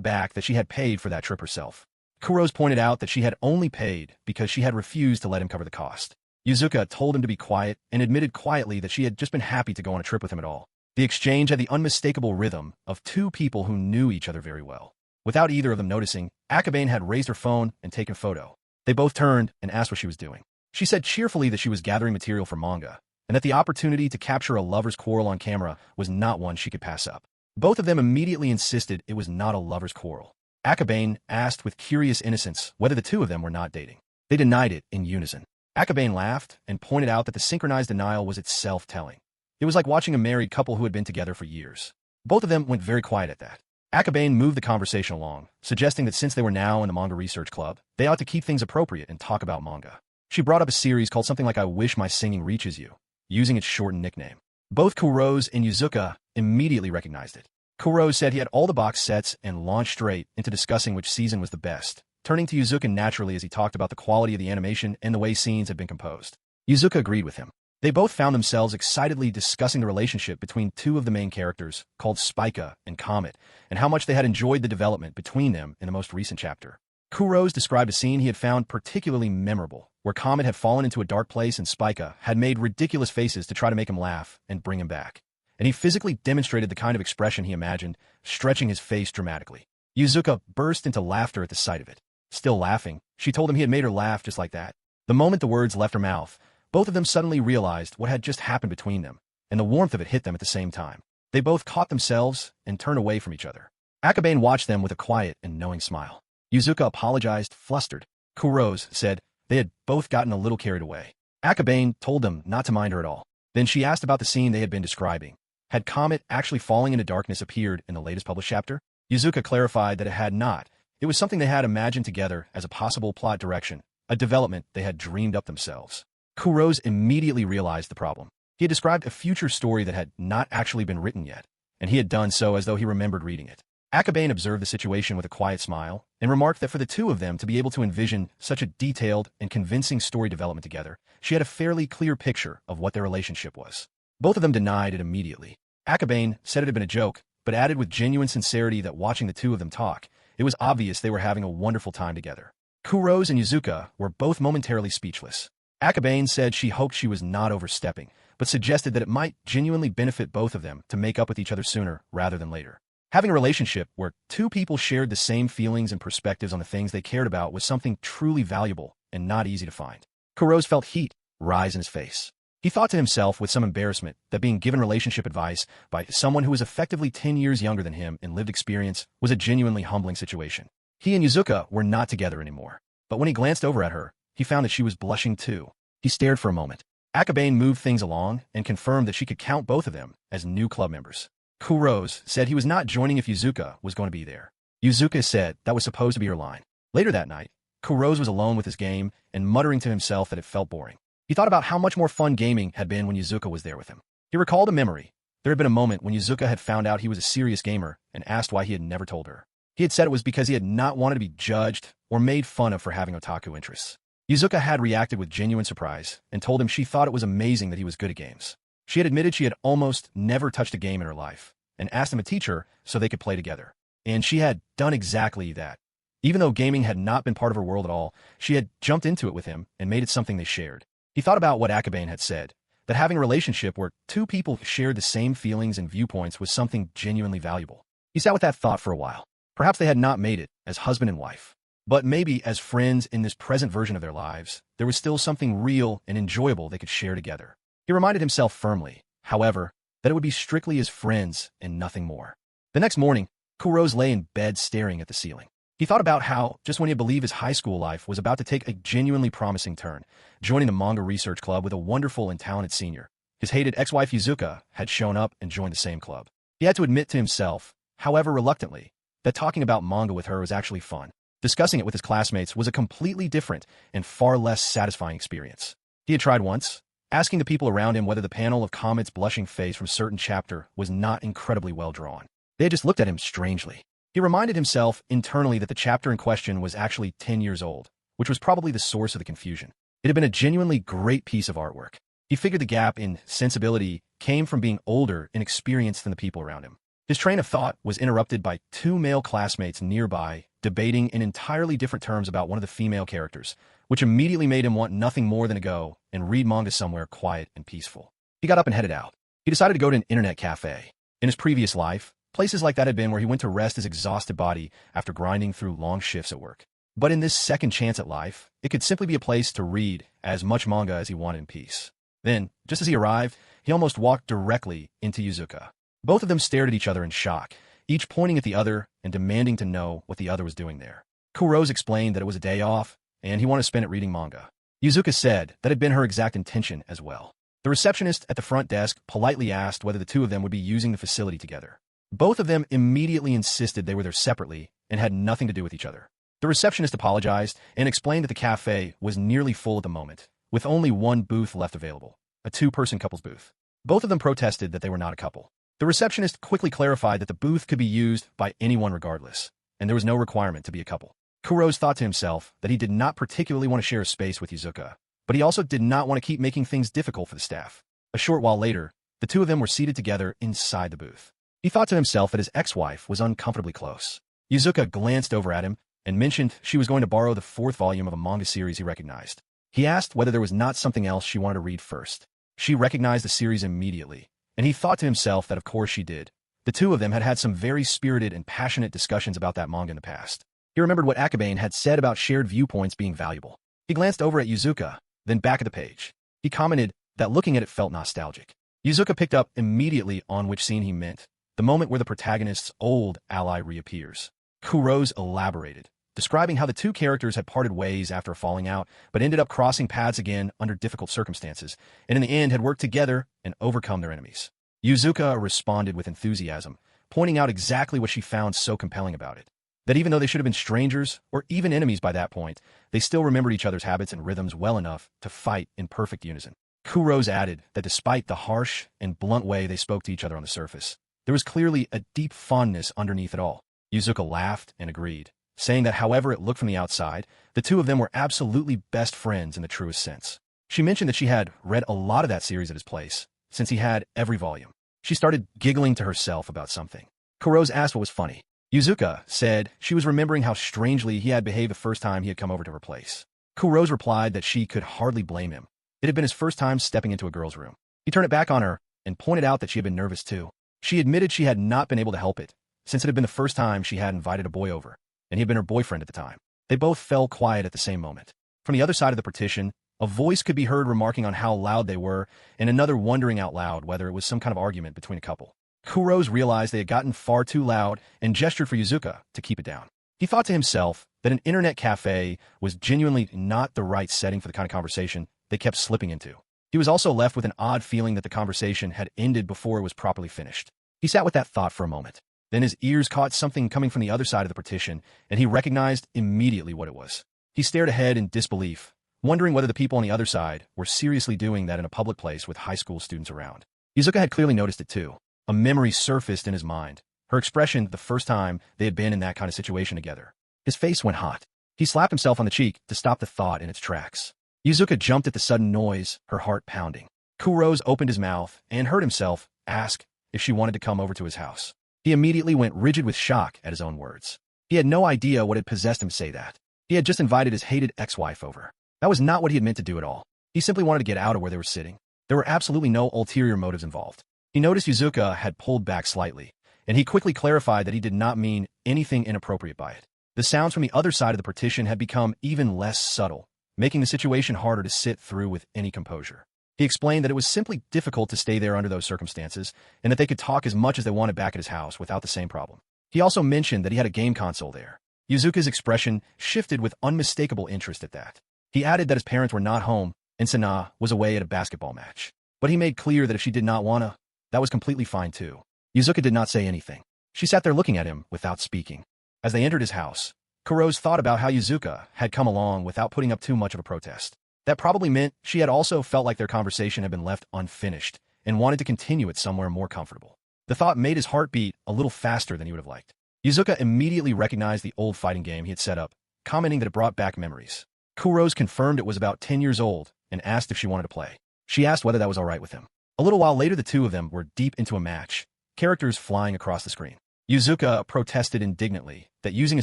back that she had paid for that trip herself. Kurose pointed out that she had only paid because she had refused to let him cover the cost. Yuzuka told him to be quiet and admitted quietly that she had just been happy to go on a trip with him at all. The exchange had the unmistakable rhythm of 2 people who knew each other very well. Without either of them noticing, Akabane had raised her phone and taken a photo. They both turned and asked what she was doing. She said cheerfully that she was gathering material for manga, and that the opportunity to capture a lover's quarrel on camera was not one she could pass up. Both of them immediately insisted it was not a lover's quarrel. Akabane asked with curious innocence whether the 2 of them were not dating. They denied it in unison. Akabane laughed and pointed out that the synchronized denial was itself telling. It was like watching a married couple who had been together for years. Both of them went very quiet at that. Akabane moved the conversation along, suggesting that since they were now in the manga research club, they ought to keep things appropriate and talk about manga. She brought up a series called something like I Wish My Singing Reaches You, using its shortened nickname. Both Kurose and Yuzuka immediately recognized it. Kurose said he had all the box sets and launched straight into discussing which season was the best, turning to Yuzuka naturally as he talked about the quality of the animation and the way scenes had been composed. Yuzuka agreed with him. They both found themselves excitedly discussing the relationship between 2 of the main characters, called Spica and Comet, and how much they had enjoyed the development between them in the most recent chapter. Kurose described a scene he had found particularly memorable, where Comet had fallen into a dark place and Spica had made ridiculous faces to try to make him laugh and bring him back. And he physically demonstrated the kind of expression he imagined, stretching his face dramatically. Yuzuka burst into laughter at the sight of it. Still laughing, she told him he had made her laugh just like that. The moment the words left her mouth, both of them suddenly realized what had just happened between them, and the warmth of it hit them at the same time. They both caught themselves and turned away from each other. Akabane watched them with a quiet and knowing smile. Yuzuka apologized, flustered. Kurose said they had both gotten a little carried away. Akabane told them not to mind her at all. Then she asked about the scene they had been describing. Had Comet actually falling into darkness appeared in the latest published chapter? Yuzuka clarified that it had not. It was something they had imagined together as a possible plot direction, a development they had dreamed up themselves. Kurose immediately realized the problem. He had described a future story that had not actually been written yet, and he had done so as though he remembered reading it. Akabane observed the situation with a quiet smile and remarked that for the 2 of them to be able to envision such a detailed and convincing story development together, she had a fairly clear picture of what their relationship was. Both of them denied it immediately. Akabane said it had been a joke, but added with genuine sincerity that watching the 2 of them talk, it was obvious they were having a wonderful time together. Kurose and Yuzuka were both momentarily speechless. Akabane said she hoped she was not overstepping, but suggested that it might genuinely benefit both of them to make up with each other sooner rather than later. Having a relationship where 2 people shared the same feelings and perspectives on the things they cared about was something truly valuable and not easy to find. Kurose felt heat rise in his face. He thought to himself with some embarrassment that being given relationship advice by someone who was effectively 10 years younger than him in lived experience was a genuinely humbling situation. He and Yuzuka were not together anymore, but when he glanced over at her, he found that she was blushing too. He stared for a moment. Akabane moved things along and confirmed that she could count both of them as new club members. Kurose said he was not joining if Yuzuka was going to be there. Yuzuka said that was supposed to be her line. Later that night, Kurose was alone with his game and muttering to himself that it felt boring. He thought about how much more fun gaming had been when Yuzuka was there with him. He recalled a memory. There had been a moment when Yuzuka had found out he was a serious gamer and asked why he had never told her. He had said it was because he had not wanted to be judged or made fun of for having otaku interests. Yuzuka had reacted with genuine surprise and told him she thought it was amazing that he was good at games. She had admitted she had almost never touched a game in her life and asked him to teach her so they could play together. And she had done exactly that. Even though gaming had not been part of her world at all, she had jumped into it with him and made it something they shared. He thought about what Akabane had said, that having a relationship where 2 people shared the same feelings and viewpoints was something genuinely valuable. He sat with that thought for a while. Perhaps they had not made it as husband and wife, but maybe as friends in this present version of their lives, there was still something real and enjoyable they could share together. He reminded himself firmly, however, that it would be strictly as friends and nothing more. The next morning, Kurose lay in bed staring at the ceiling. He thought about how, just when he believed his high school life was about to take a genuinely promising turn, joining the manga research club with a wonderful and talented senior, his hated ex-wife Yuzuka had shown up and joined the same club. He had to admit to himself, however reluctantly, that talking about manga with her was actually fun. Discussing it with his classmates was a completely different and far less satisfying experience. He had tried once, asking the people around him whether the panel of Comet's blushing face from a certain chapter was not incredibly well drawn. They had just looked at him strangely. He reminded himself internally that the chapter in question was actually 10 years old, which was probably the source of the confusion. It had been a genuinely great piece of artwork. He figured the gap in sensibility came from being older and experienced than the people around him. His train of thought was interrupted by two male classmates nearby debating in entirely different terms about one of the female characters, which immediately made him want nothing more than to go and read manga somewhere quiet and peaceful. He got up and headed out. He decided to go to an internet cafe. In his previous life, places like that had been where he went to rest his exhausted body after grinding through long shifts at work. But in this second chance at life, it could simply be a place to read as much manga as he wanted in peace. Then, just as he arrived, he almost walked directly into Yuzuka. Both of them stared at each other in shock, each pointing at the other and demanding to know what the other was doing there. Kurose explained that it was a day off, and he wanted to spend it reading manga. Yuzuka said that had been her exact intention as well. The receptionist at the front desk politely asked whether the two of them would be using the facility together. Both of them immediately insisted they were there separately and had nothing to do with each other. The receptionist apologized and explained that the cafe was nearly full at the moment, with only one booth left available, a two-person couple's booth. Both of them protested that they were not a couple. The receptionist quickly clarified that the booth could be used by anyone regardless, and there was no requirement to be a couple. Kurose thought to himself that he did not particularly want to share a space with Yuzuka, but he also did not want to keep making things difficult for the staff. A short while later, the two of them were seated together inside the booth. He thought to himself that his ex-wife was uncomfortably close. Yuzuka glanced over at him and mentioned she was going to borrow the fourth volume of a manga series he recognized. He asked whether there was not something else she wanted to read first. She recognized the series immediately, and he thought to himself that of course she did. The two of them had had some very spirited and passionate discussions about that manga in the past. He remembered what Akabane had said about shared viewpoints being valuable. He glanced over at Yuzuka, then back at the page. He commented that looking at it felt nostalgic. Yuzuka picked up immediately on which scene he meant, the moment where the protagonist's old ally reappears. Kurose elaborated, describing how the two characters had parted ways after a falling out, but ended up crossing paths again under difficult circumstances, and in the end had worked together and overcome their enemies. Yuzuka responded with enthusiasm, pointing out exactly what she found so compelling about it. That even though they should have been strangers, or even enemies by that point, they still remembered each other's habits and rhythms well enough to fight in perfect unison. Kurose added that despite the harsh and blunt way they spoke to each other on the surface, there was clearly a deep fondness underneath it all. Yuzuka laughed and agreed, saying that however it looked from the outside, the two of them were absolutely best friends in the truest sense. She mentioned that she had read a lot of that series at his place, since he had every volume. She started giggling to herself about something. Kurose asked what was funny. Yuzuka said she was remembering how strangely he had behaved the first time he had come over to her place. Kurose replied that she could hardly blame him. It had been his first time stepping into a girl's room. He turned it back on her and pointed out that she had been nervous too. She admitted she had not been able to help it, since it had been the first time she had invited a boy over, and he had been her boyfriend at the time. They both fell quiet at the same moment. From the other side of the partition, a voice could be heard remarking on how loud they were, and another wondering out loud whether it was some kind of argument between a couple. Kurose realized they had gotten far too loud and gestured for Yuzuka to keep it down. He thought to himself that an internet cafe was genuinely not the right setting for the kind of conversation they kept slipping into. He was also left with an odd feeling that the conversation had ended before it was properly finished. He sat with that thought for a moment. Then his ears caught something coming from the other side of the partition, and he recognized immediately what it was. He stared ahead in disbelief, wondering whether the people on the other side were seriously doing that in a public place with high school students around. Yuzuka had clearly noticed it too. A memory surfaced in his mind, her expression the first time they had been in that kind of situation together. His face went hot. He slapped himself on the cheek to stop the thought in its tracks. Yuzuka jumped at the sudden noise, her heart pounding. Kurose opened his mouth and heard himself ask if she wanted to come over to his house. He immediately went rigid with shock at his own words. He had no idea what had possessed him to say that. He had just invited his hated ex-wife over. That was not what he had meant to do at all. He simply wanted to get out of where they were sitting. There were absolutely no ulterior motives involved. He noticed Yuzuka had pulled back slightly, and he quickly clarified that he did not mean anything inappropriate by it. The sounds from the other side of the partition had become even less subtle, making the situation harder to sit through with any composure. He explained that it was simply difficult to stay there under those circumstances, and that they could talk as much as they wanted back at his house without the same problem. He also mentioned that he had a game console there. Yuzuka's expression shifted with unmistakable interest at that. He added that his parents were not home, and Sana was away at a basketball match. But he made clear that if she did not want to, that was completely fine too. Yuzuka did not say anything. She sat there looking at him without speaking. As they entered his house, Kurose thought about how Yuzuka had come along without putting up too much of a protest. That probably meant she had also felt like their conversation had been left unfinished and wanted to continue it somewhere more comfortable. The thought made his heart beat a little faster than he would have liked. Yuzuka immediately recognized the old fighting game he had set up, commenting that it brought back memories. Kurose confirmed it was about 10 years old and asked if she wanted to play. She asked whether that was all right with him. A little while later, the two of them were deep into a match, characters flying across the screen. Yuzuka protested indignantly that using a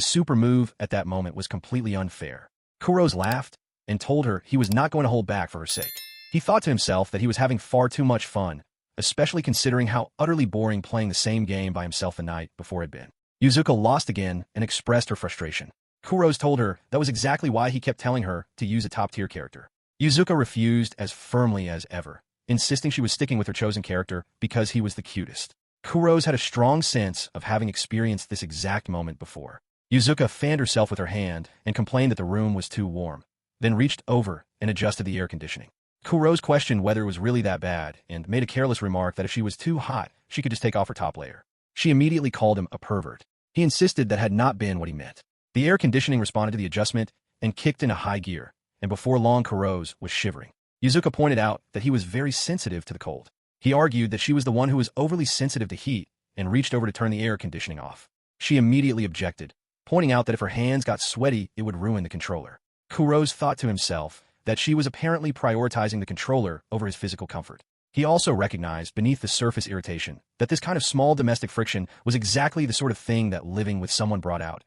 super move at that moment was completely unfair. Kurose laughed and told her he was not going to hold back for her sake. He thought to himself that he was having far too much fun, especially considering how utterly boring playing the same game by himself the night before had been. Yuzuka lost again and expressed her frustration. Kurose told her that was exactly why he kept telling her to use a top-tier character. Yuzuka refused as firmly as ever, insisting she was sticking with her chosen character because he was the cutest. Kurose had a strong sense of having experienced this exact moment before. Yuzuka fanned herself with her hand and complained that the room was too warm, then reached over and adjusted the air conditioning. Kurose questioned whether it was really that bad and made a careless remark that if she was too hot, she could just take off her top layer. She immediately called him a pervert. He insisted that had not been what he meant. The air conditioning responded to the adjustment and kicked into high gear, and before long Kurose was shivering. Yuzuka pointed out that he was very sensitive to the cold. He argued that she was the one who was overly sensitive to heat and reached over to turn the air conditioning off. She immediately objected, pointing out that if her hands got sweaty, it would ruin the controller. Kurose thought to himself that she was apparently prioritizing the controller over his physical comfort. He also recognized beneath the surface irritation that this kind of small domestic friction was exactly the sort of thing that living with someone brought out,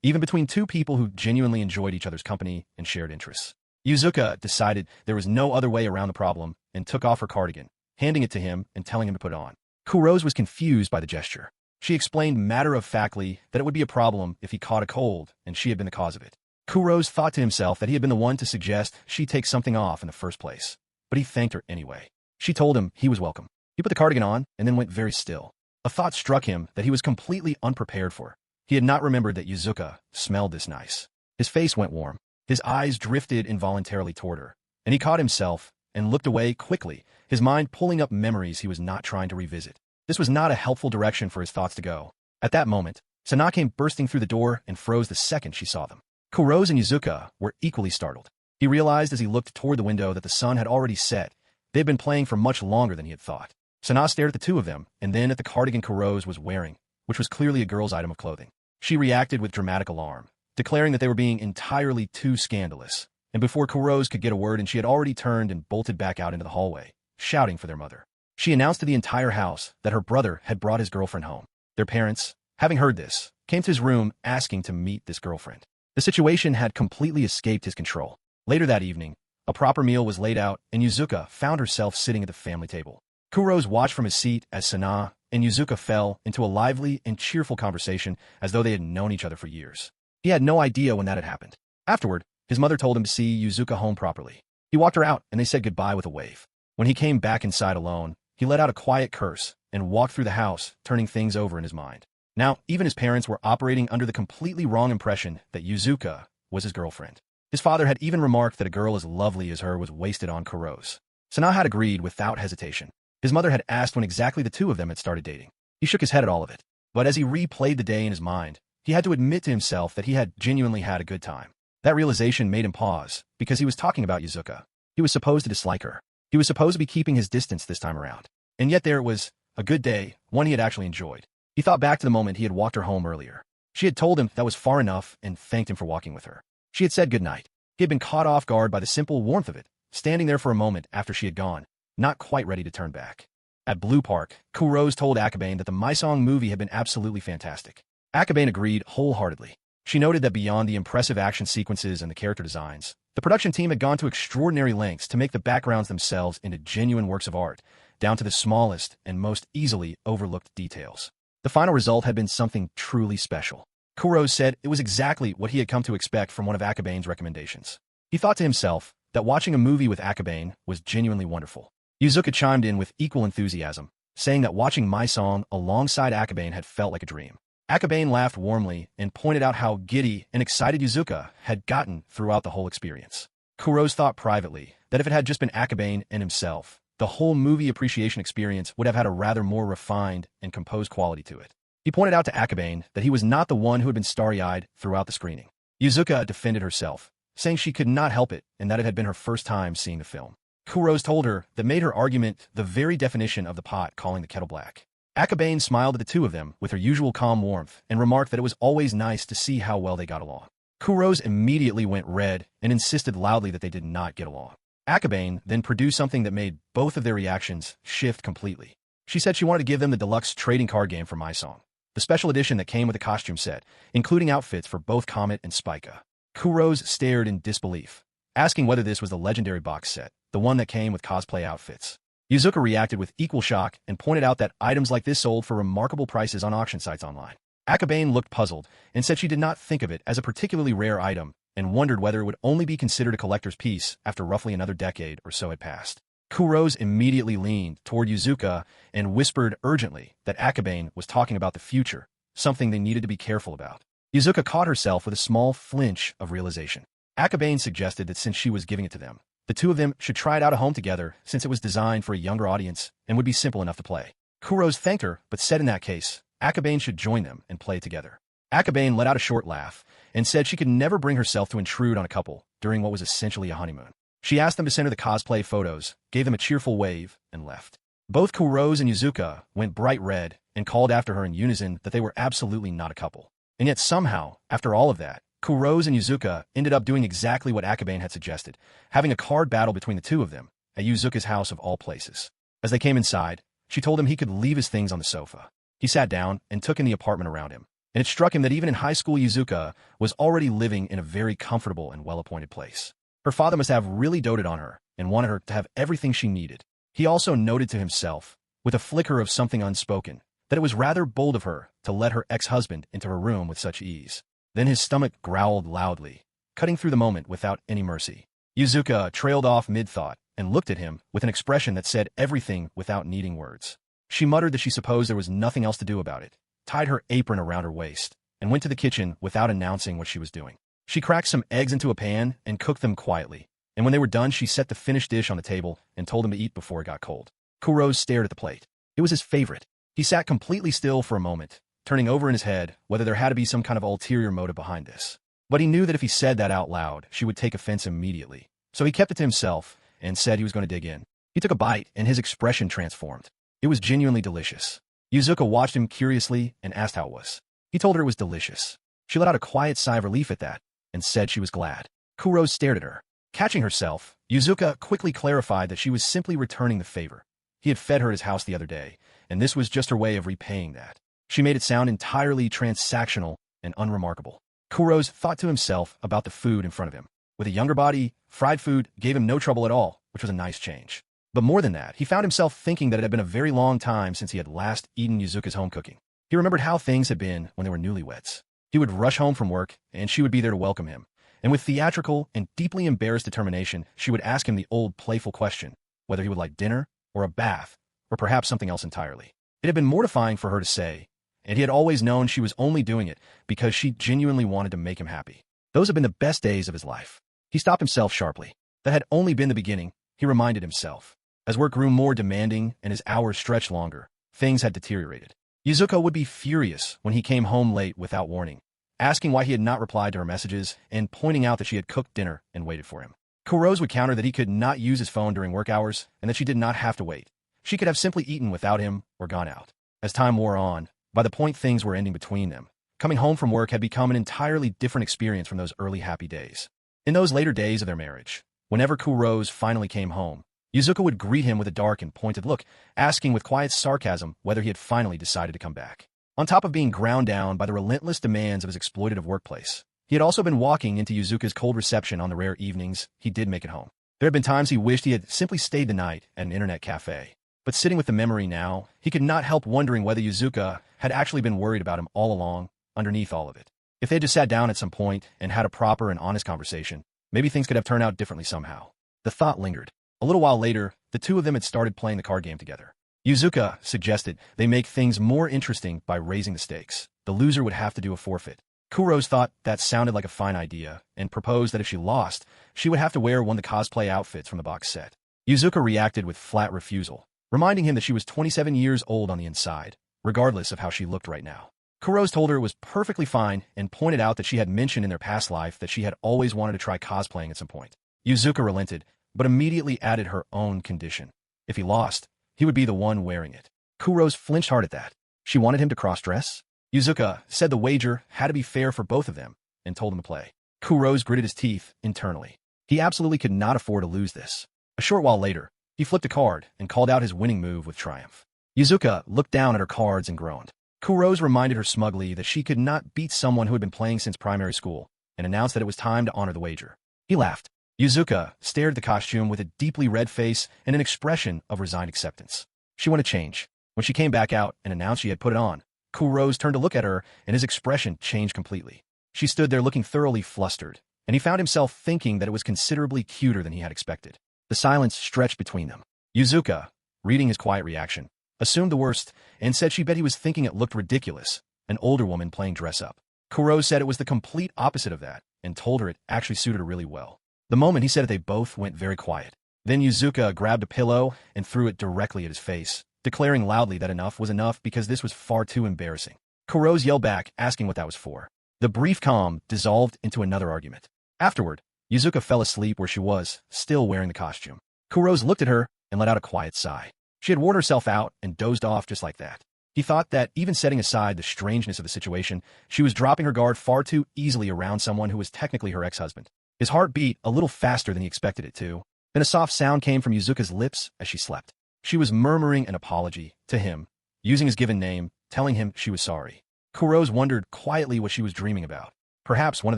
even between two people who genuinely enjoyed each other's company and shared interests. Yuzuka decided there was no other way around the problem and took off her cardigan, handing it to him and telling him to put it on. Kurose was confused by the gesture. She explained matter-of-factly that it would be a problem if he caught a cold and she had been the cause of it. Kurose thought to himself that he had been the one to suggest she take something off in the first place, but he thanked her anyway. She told him he was welcome. He put the cardigan on and then went very still. A thought struck him that he was completely unprepared for. He had not remembered that Yuzuka smelled this nice. His face went warm. His eyes drifted involuntarily toward her, and he caught himself and looked away quickly, his mind pulling up memories he was not trying to revisit. This was not a helpful direction for his thoughts to go. At that moment, Sana came bursting through the door and froze the second she saw them. Kurose and Yuzuka were equally startled. He realized as he looked toward the window that the sun had already set. They had been playing for much longer than he had thought. Sana stared at the two of them, and then at the cardigan Kurose was wearing, which was clearly a girl's item of clothing. She reacted with dramatic alarm, declaring that they were being entirely too scandalous. And before Kurose could get a word in, she had already turned and bolted back out into the hallway, shouting for their mother. She announced to the entire house that her brother had brought his girlfriend home. Their parents, having heard this, came to his room asking to meet this girlfriend. The situation had completely escaped his control. Later that evening, a proper meal was laid out, and Yuzuka found herself sitting at the family table. Kurose watched from his seat as Sana and Yuzuka fell into a lively and cheerful conversation as though they had known each other for years. He had no idea when that had happened. Afterward, his mother told him to see Yuzuka home properly. He walked her out, and they said goodbye with a wave. When he came back inside alone, he let out a quiet curse and walked through the house, turning things over in his mind. Now, even his parents were operating under the completely wrong impression that Yuzuka was his girlfriend. His father had even remarked that a girl as lovely as her was wasted on Kurose. Sana had agreed without hesitation. His mother had asked when exactly the two of them had started dating. He shook his head at all of it. But as he replayed the day in his mind, he had to admit to himself that he had genuinely had a good time. That realization made him pause, because he was talking about Yuzuka. He was supposed to dislike her. He was supposed to be keeping his distance this time around. And yet there it was, a good day, one he had actually enjoyed. He thought back to the moment he had walked her home earlier. She had told him that was far enough and thanked him for walking with her. She had said goodnight. He had been caught off guard by the simple warmth of it, standing there for a moment after she had gone, not quite ready to turn back. At Blue Park, Kurose told Akabane that the My Song movie had been absolutely fantastic. Akabane agreed wholeheartedly. She noted that beyond the impressive action sequences and the character designs, the production team had gone to extraordinary lengths to make the backgrounds themselves into genuine works of art, down to the smallest and most easily overlooked details. The final result had been something truly special. Kurose said it was exactly what he had come to expect from one of Akabane's recommendations. He thought to himself that watching a movie with Akabane was genuinely wonderful. Yuzuka chimed in with equal enthusiasm, saying that watching My Song alongside Akabane had felt like a dream. Akabane laughed warmly and pointed out how giddy and excited Yuzuka had gotten throughout the whole experience. Kurose thought privately that if it had just been Akabane and himself, the whole movie appreciation experience would have had a rather more refined and composed quality to it. He pointed out to Akabane that he was not the one who had been starry-eyed throughout the screening. Yuzuka defended herself, saying she could not help it and that it had been her first time seeing the film. Kurose told her that made her argument the very definition of the pot calling the kettle black. Akabane smiled at the two of them with her usual calm warmth and remarked that it was always nice to see how well they got along. Kurose immediately went red and insisted loudly that they did not get along. Akabane then produced something that made both of their reactions shift completely. She said she wanted to give them the deluxe trading card game from My Song, the special edition that came with a costume set, including outfits for both Comet and Spica. Kurose stared in disbelief, asking whether this was the legendary box set, the one that came with cosplay outfits. Yuzuka reacted with equal shock and pointed out that items like this sold for remarkable prices on auction sites online. Akabane looked puzzled and said she did not think of it as a particularly rare item and wondered whether it would only be considered a collector's piece after roughly another decade or so had passed. Kurose immediately leaned toward Yuzuka and whispered urgently that Akabane was talking about the future, something they needed to be careful about. Yuzuka caught herself with a small flinch of realization. Akabane suggested that since she was giving it to them, the two of them should try it out at home together since it was designed for a younger audience and would be simple enough to play. Kurose thanked her, but said in that case, Akabane should join them and play together. Akabane let out a short laugh and said she could never bring herself to intrude on a couple during what was essentially a honeymoon. She asked them to send her the cosplay photos, gave them a cheerful wave, and left. Both Kurose and Yuzuka went bright red and called after her in unison that they were absolutely not a couple. And yet somehow, after all of that, Kurose and Yuzuka ended up doing exactly what Akabane had suggested, having a card battle between the two of them at Yuzuka's house of all places. As they came inside, she told him he could leave his things on the sofa. He sat down and took in the apartment around him, and it struck him that even in high school Yuzuka was already living in a very comfortable and well-appointed place. Her father must have really doted on her and wanted her to have everything she needed. He also noted to himself, with a flicker of something unspoken, that it was rather bold of her to let her ex-husband into her room with such ease. Then his stomach growled loudly, cutting through the moment without any mercy. Yuzuka trailed off mid-thought and looked at him with an expression that said everything without needing words. She muttered that she supposed there was nothing else to do about it, tied her apron around her waist, and went to the kitchen without announcing what she was doing. She cracked some eggs into a pan and cooked them quietly, and when they were done she set the finished dish on the table and told him to eat before it got cold. Kurose stared at the plate. It was his favorite. He sat completely still for a moment, turning over in his head whether there had to be some kind of ulterior motive behind this. But he knew that if he said that out loud, she would take offense immediately. So he kept it to himself and said he was going to dig in. He took a bite and his expression transformed. It was genuinely delicious. Yuzuka watched him curiously and asked how it was. He told her it was delicious. She let out a quiet sigh of relief at that and said she was glad. Kurose stared at her. Catching herself, Yuzuka quickly clarified that she was simply returning the favor. He had fed her at his house the other day, and this was just her way of repaying that. She made it sound entirely transactional and unremarkable. Kurose thought to himself about the food in front of him. With a younger body, fried food gave him no trouble at all, which was a nice change. But more than that, he found himself thinking that it had been a very long time since he had last eaten Yuzuka's home cooking. He remembered how things had been when they were newlyweds. He would rush home from work, and she would be there to welcome him. And with theatrical and deeply embarrassed determination, she would ask him the old playful question, whether he would like dinner, or a bath, or perhaps something else entirely. It had been mortifying for her to say, and he had always known she was only doing it because she genuinely wanted to make him happy. Those had been the best days of his life. He stopped himself sharply. That had only been the beginning, he reminded himself. As work grew more demanding and his hours stretched longer, things had deteriorated. Yuzuka would be furious when he came home late without warning, asking why he had not replied to her messages and pointing out that she had cooked dinner and waited for him. Kurose would counter that he could not use his phone during work hours and that she did not have to wait. She could have simply eaten without him or gone out. As time wore on, by the point things were ending between them, coming home from work had become an entirely different experience from those early happy days. In those later days of their marriage, whenever Kurose finally came home, Yuzuka would greet him with a dark and pointed look, asking with quiet sarcasm whether he had finally decided to come back. On top of being ground down by the relentless demands of his exploitative workplace, he had also been walking into Yuzuka's cold reception on the rare evenings he did make it home. There had been times he wished he had simply stayed the night at an internet cafe. But sitting with the memory now, he could not help wondering whether Yuzuka had actually been worried about him all along, underneath all of it. If they had just sat down at some point and had a proper and honest conversation, maybe things could have turned out differently somehow. The thought lingered. A little while later, the two of them had started playing the card game together. Yuzuka suggested they make things more interesting by raising the stakes. The loser would have to do a forfeit. Kurose thought that sounded like a fine idea and proposed that if she lost, she would have to wear one of the cosplay outfits from the box set. Yuzuka reacted with flat refusal, reminding him that she was 27 years old on the inside, regardless of how she looked right now. Kurose told her it was perfectly fine and pointed out that she had mentioned in their past life that she had always wanted to try cosplaying at some point. Yuzuka relented, but immediately added her own condition. If he lost, he would be the one wearing it. Kurose flinched hard at that. She wanted him to cross-dress? Yuzuka said the wager had to be fair for both of them and told him to play. Kurose gritted his teeth internally. He absolutely could not afford to lose this. A short while later, he flipped a card and called out his winning move with triumph. Yuzuka looked down at her cards and groaned. Kurose reminded her smugly that she could not beat someone who had been playing since primary school, and announced that it was time to honor the wager. He laughed. Yuzuka stared at the costume with a deeply red face and an expression of resigned acceptance. She wanted change. When she came back out and announced she had put it on, Kurose turned to look at her, and his expression changed completely. She stood there looking thoroughly flustered, and he found himself thinking that it was considerably cuter than he had expected. The silence stretched between them. Yuzuka, reading his quiet reaction, assumed the worst and said she bet he was thinking it looked ridiculous, an older woman playing dress-up. Kurose said it was the complete opposite of that and told her it actually suited her really well. The moment he said it, they both went very quiet. Then Yuzuka grabbed a pillow and threw it directly at his face, declaring loudly that enough was enough because this was far too embarrassing. Kurose yelled back, asking what that was for. The brief calm dissolved into another argument. Afterward, Yuzuka fell asleep where she was, still wearing the costume. Kurose looked at her and let out a quiet sigh. She had worn herself out and dozed off just like that. He thought that, even setting aside the strangeness of the situation, she was dropping her guard far too easily around someone who was technically her ex-husband. His heart beat a little faster than he expected it to. Then a soft sound came from Yuzuka's lips as she slept. She was murmuring an apology to him, using his given name, telling him she was sorry. Kurose wondered quietly what she was dreaming about. Perhaps one of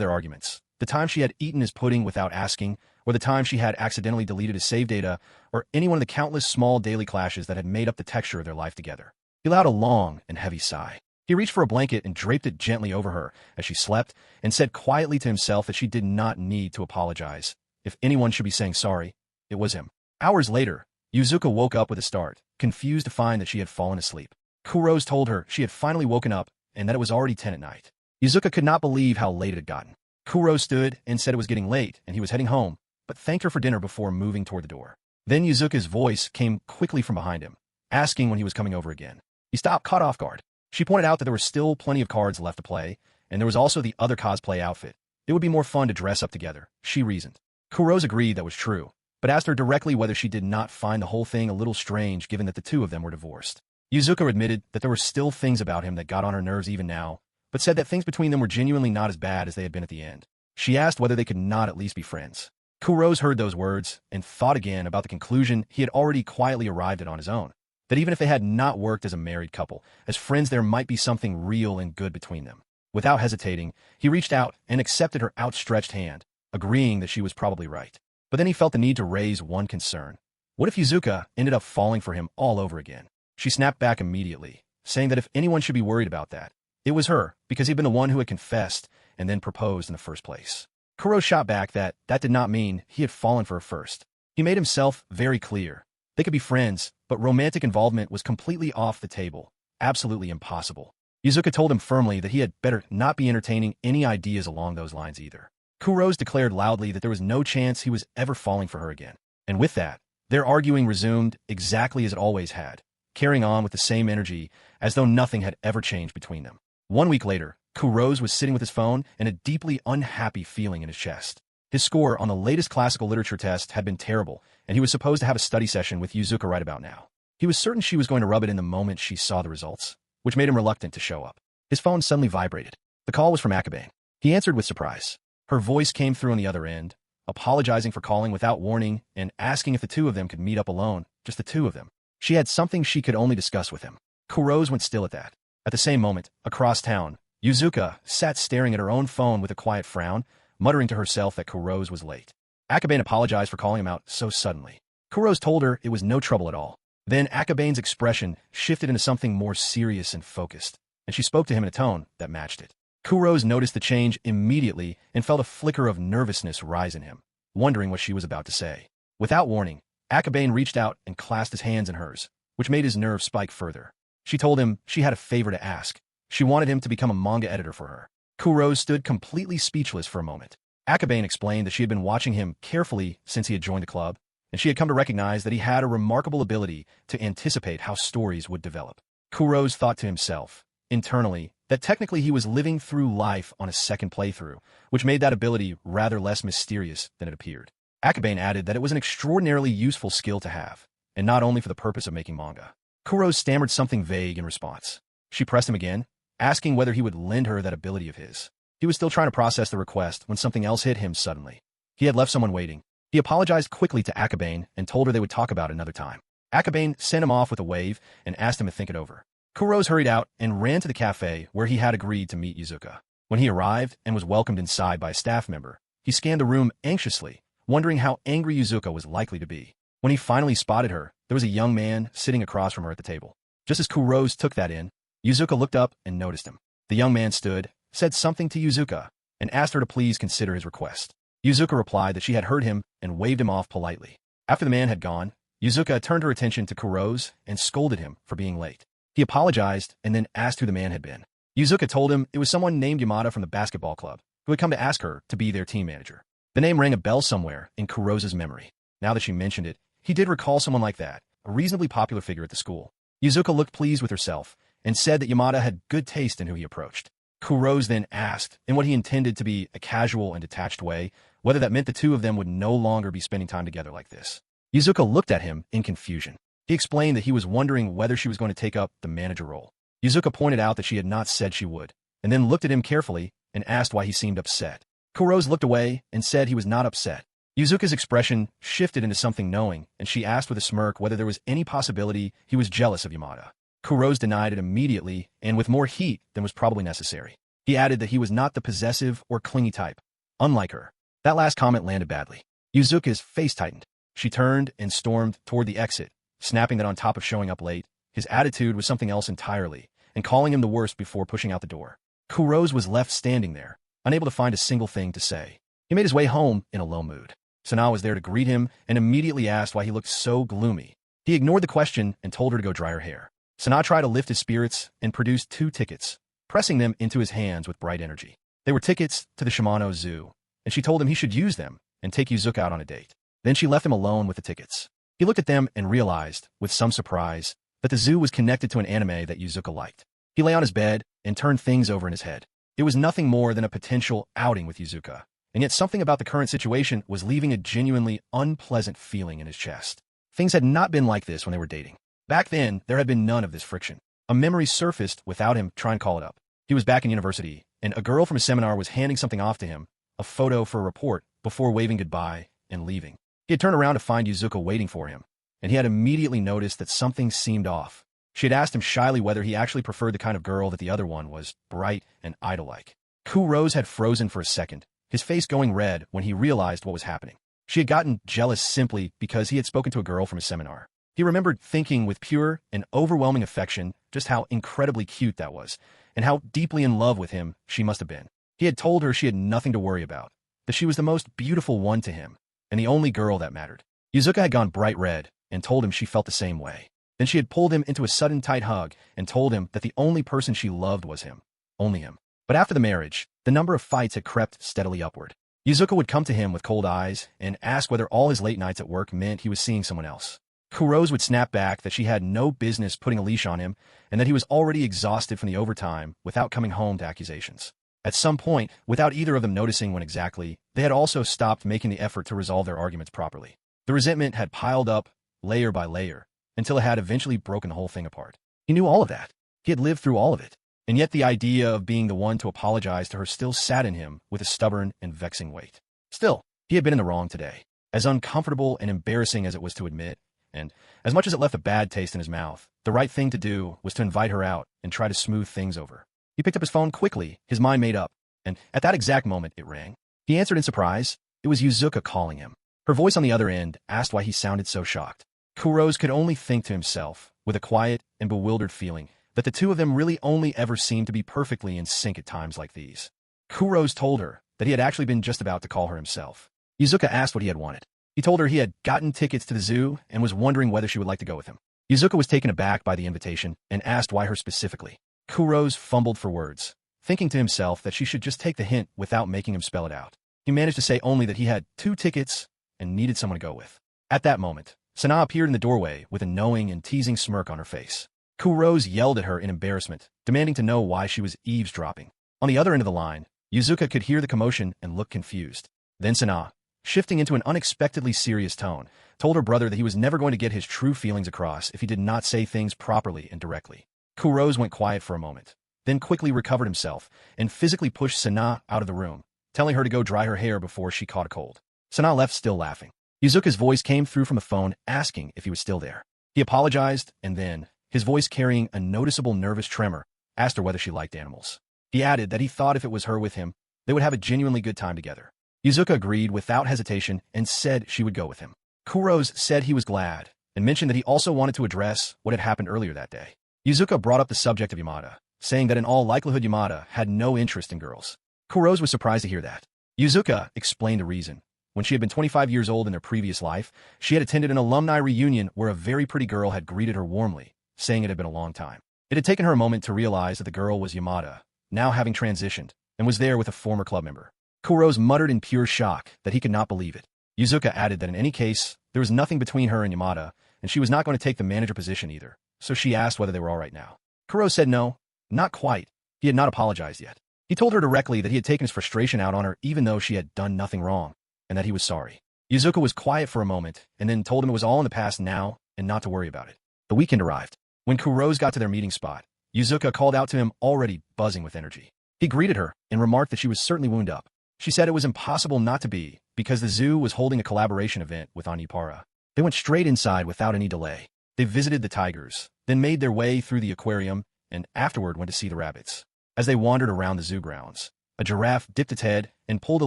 their arguments. The time she had eaten his pudding without asking, or the time she had accidentally deleted his save data, or any one of the countless small daily clashes that had made up the texture of their life together. He allowed a long and heavy sigh. He reached for a blanket and draped it gently over her as she slept, and said quietly to himself that she did not need to apologize. If anyone should be saying sorry, it was him. Hours later, Yuzuka woke up with a start, confused to find that she had fallen asleep. Kurose told her she had finally woken up and that it was already 10 at night. Yuzuka could not believe how late it had gotten. Kurose stood and said it was getting late and he was heading home, but thanked her for dinner before moving toward the door. Then Yuzuka's voice came quickly from behind him, asking when he was coming over again. He stopped, caught off guard. She pointed out that there were still plenty of cards left to play, and there was also the other cosplay outfit. It would be more fun to dress up together, she reasoned. Kurose agreed that was true, but asked her directly whether she did not find the whole thing a little strange given that the two of them were divorced. Yuzuka admitted that there were still things about him that got on her nerves even now, but said that things between them were genuinely not as bad as they had been at the end. She asked whether they could not at least be friends. Kurose heard those words and thought again about the conclusion he had already quietly arrived at on his own, that even if they had not worked as a married couple, as friends there might be something real and good between them. Without hesitating, he reached out and accepted her outstretched hand, agreeing that she was probably right. But then he felt the need to raise one concern. What if Yuzuka ended up falling for him all over again? She snapped back immediately, saying that if anyone should be worried about that, it was her, because he'd been the one who had confessed and then proposed in the first place. Kurose shot back that did not mean he had fallen for her first. He made himself very clear. They could be friends, but romantic involvement was completely off the table, absolutely impossible. Yuzuka told him firmly that he had better not be entertaining any ideas along those lines either. Kurose declared loudly that there was no chance he was ever falling for her again. And with that, their arguing resumed exactly as it always had, carrying on with the same energy as though nothing had ever changed between them. 1 week later, Kurose was sitting with his phone and a deeply unhappy feeling in his chest. His score on the latest classical literature test had been terrible, and he was supposed to have a study session with Yuzuka right about now. He was certain she was going to rub it in the moment she saw the results, which made him reluctant to show up. His phone suddenly vibrated. The call was from Akabane. He answered with surprise. Her voice came through on the other end, apologizing for calling without warning and asking if the two of them could meet up alone, just the two of them. She had something she could only discuss with him. Kurose went still at that. At the same moment, across town, Yuzuka sat staring at her own phone with a quiet frown, muttering to herself that Kurose was late. Akabane apologized for calling him out so suddenly. Kurose told her it was no trouble at all. Then Akabane's expression shifted into something more serious and focused, and she spoke to him in a tone that matched it. Kurose noticed the change immediately and felt a flicker of nervousness rise in him, wondering what she was about to say. Without warning, Akabane reached out and clasped his hands in hers, which made his nerves spike further. She told him she had a favor to ask. She wanted him to become a manga editor for her. Kurose stood completely speechless for a moment. Akabane explained that she had been watching him carefully since he had joined the club, and she had come to recognize that he had a remarkable ability to anticipate how stories would develop. Kurose thought to himself, internally, that technically he was living through life on a second playthrough, which made that ability rather less mysterious than it appeared. Akabane added that it was an extraordinarily useful skill to have, and not only for the purpose of making manga. Kurose stammered something vague in response. She pressed him again, asking whether he would lend her that ability of his. He was still trying to process the request when something else hit him suddenly. He had left someone waiting. He apologized quickly to Akabane and told her they would talk about it another time. Akabane sent him off with a wave and asked him to think it over. Kurose hurried out and ran to the cafe where he had agreed to meet Yuzuka. When he arrived and was welcomed inside by a staff member, he scanned the room anxiously, wondering how angry Yuzuka was likely to be. When he finally spotted her, there was a young man sitting across from her at the table. Just as Kurose took that in, Yuzuka looked up and noticed him. The young man stood, said something to Yuzuka, and asked her to please consider his request. Yuzuka replied that she had heard him and waved him off politely. After the man had gone, Yuzuka turned her attention to Kurose and scolded him for being late. He apologized and then asked who the man had been. Yuzuka told him it was someone named Yamada from the basketball club, who had come to ask her to be their team manager. The name rang a bell somewhere in Kurose's memory. Now that she mentioned it, he did recall someone like that, a reasonably popular figure at the school. Yuzuka looked pleased with herself and said that Yamada had good taste in who he approached. Kurose then asked, in what he intended to be a casual and detached way, whether that meant the two of them would no longer be spending time together like this. Yuzuka looked at him in confusion. He explained that he was wondering whether she was going to take up the manager role. Yuzuka pointed out that she had not said she would, and then looked at him carefully and asked why he seemed upset. Kurose looked away and said he was not upset. Yuzuka's expression shifted into something knowing, and she asked with a smirk whether there was any possibility he was jealous of Yamada. Kurose denied it immediately and with more heat than was probably necessary. He added that he was not the possessive or clingy type, unlike her. That last comment landed badly. Yuzuka's face tightened. She turned and stormed toward the exit, snapping that on top of showing up late, his attitude was something else entirely, and calling him the worst before pushing out the door. Kurose was left standing there, unable to find a single thing to say. He made his way home in a low mood. Sana was there to greet him and immediately asked why he looked so gloomy. He ignored the question and told her to go dry her hair. Sana tried to lift his spirits and produced 2 tickets, pressing them into his hands with bright energy. They were tickets to the Shimano Zoo, and she told him he should use them and take Yuzuka out on a date. Then she left him alone with the tickets. He looked at them and realized, with some surprise, that the zoo was connected to an anime that Yuzuka liked. He lay on his bed and turned things over in his head. It was nothing more than a potential outing with Yuzuka, and yet something about the current situation was leaving a genuinely unpleasant feeling in his chest. Things had not been like this when they were dating. Back then, there had been none of this friction. A memory surfaced without him trying to call it up. He was back in university, and a girl from his seminar was handing something off to him, a photo for a report, before waving goodbye and leaving. He had turned around to find Yuzuka waiting for him, and he had immediately noticed that something seemed off. She had asked him shyly whether he actually preferred the kind of girl that the other one was, bright and idol-like. Kurose had frozen for a second, his face going red when he realized what was happening. She had gotten jealous simply because he had spoken to a girl from his seminar. He remembered thinking with pure and overwhelming affection just how incredibly cute that was, and how deeply in love with him she must have been. He had told her she had nothing to worry about, that she was the most beautiful one to him, and the only girl that mattered. Yuzuka had gone bright red and told him she felt the same way. Then she had pulled him into a sudden tight hug and told him that the only person she loved was him. Only him. But after the marriage, the number of fights had crept steadily upward. Yuzuka would come to him with cold eyes and ask whether all his late nights at work meant he was seeing someone else. Kurose would snap back that she had no business putting a leash on him and that he was already exhausted from the overtime without coming home to accusations. At some point, without either of them noticing when exactly, they had also stopped making the effort to resolve their arguments properly. The resentment had piled up, layer by layer, until it had eventually broken the whole thing apart. He knew all of that. He had lived through all of it. And yet the idea of being the one to apologize to her still sat in him with a stubborn and vexing weight. Still, he had been in the wrong today. As uncomfortable and embarrassing as it was to admit, and as much as it left a bad taste in his mouth, the right thing to do was to invite her out and try to smooth things over. He picked up his phone quickly, his mind made up, and at that exact moment it rang. He answered in surprise. It was Yuzuka calling him. Her voice on the other end asked why he sounded so shocked. Kurose could only think to himself, with a quiet and bewildered feeling, that the two of them really only ever seemed to be perfectly in sync at times like these. Kurose told her that he had actually been just about to call her himself. Yuzuka asked what he had wanted. He told her he had gotten tickets to the zoo and was wondering whether she would like to go with him. Yuzuka was taken aback by the invitation and asked why her specifically. Kurose fumbled for words, thinking to himself that she should just take the hint without making him spell it out. He managed to say only that he had 2 tickets and needed someone to go with. At that moment, Sana appeared in the doorway with a knowing and teasing smirk on her face. Kurose yelled at her in embarrassment, demanding to know why she was eavesdropping. On the other end of the line, Yuzuka could hear the commotion and look confused. Then Sana, shifting into an unexpectedly serious tone, told her brother that he was never going to get his true feelings across if he did not say things properly and directly. Kurose went quiet for a moment, then quickly recovered himself and physically pushed Sana out of the room, telling her to go dry her hair before she caught a cold. Sana left still laughing. Yuzuka's voice came through from the phone asking if he was still there. He apologized and then, his voice carrying a noticeable nervous tremor, asked her whether she liked animals. He added that he thought if it was her with him, they would have a genuinely good time together. Yuzuka agreed without hesitation and said she would go with him. Kurose said he was glad and mentioned that he also wanted to address what had happened earlier that day. Yuzuka brought up the subject of Yamada, saying that in all likelihood Yamada had no interest in girls. Kurose was surprised to hear that. Yuzuka explained the reason. When she had been 25 years old in their previous life, she had attended an alumni reunion where a very pretty girl had greeted her warmly, saying it had been a long time. It had taken her a moment to realize that the girl was Yamada, now having transitioned, and was there with a former club member. Kurose muttered in pure shock that he could not believe it. Yuzuka added that in any case, there was nothing between her and Yamada, and she was not going to take the manager position either, so she asked whether they were all right now. Kurose said no, not quite. He had not apologized yet. He told her directly that he had taken his frustration out on her even though she had done nothing wrong, and that he was sorry. Yuzuka was quiet for a moment, and then told him it was all in the past now and not to worry about it. The weekend arrived. When Kurose got to their meeting spot, Yuzuka called out to him already buzzing with energy. He greeted her and remarked that she was certainly wound up. She said it was impossible not to be, because the zoo was holding a collaboration event with Onipara. They went straight inside without any delay. They visited the tigers, then made their way through the aquarium, and afterward went to see the rabbits. As they wandered around the zoo grounds, a giraffe dipped its head and pulled a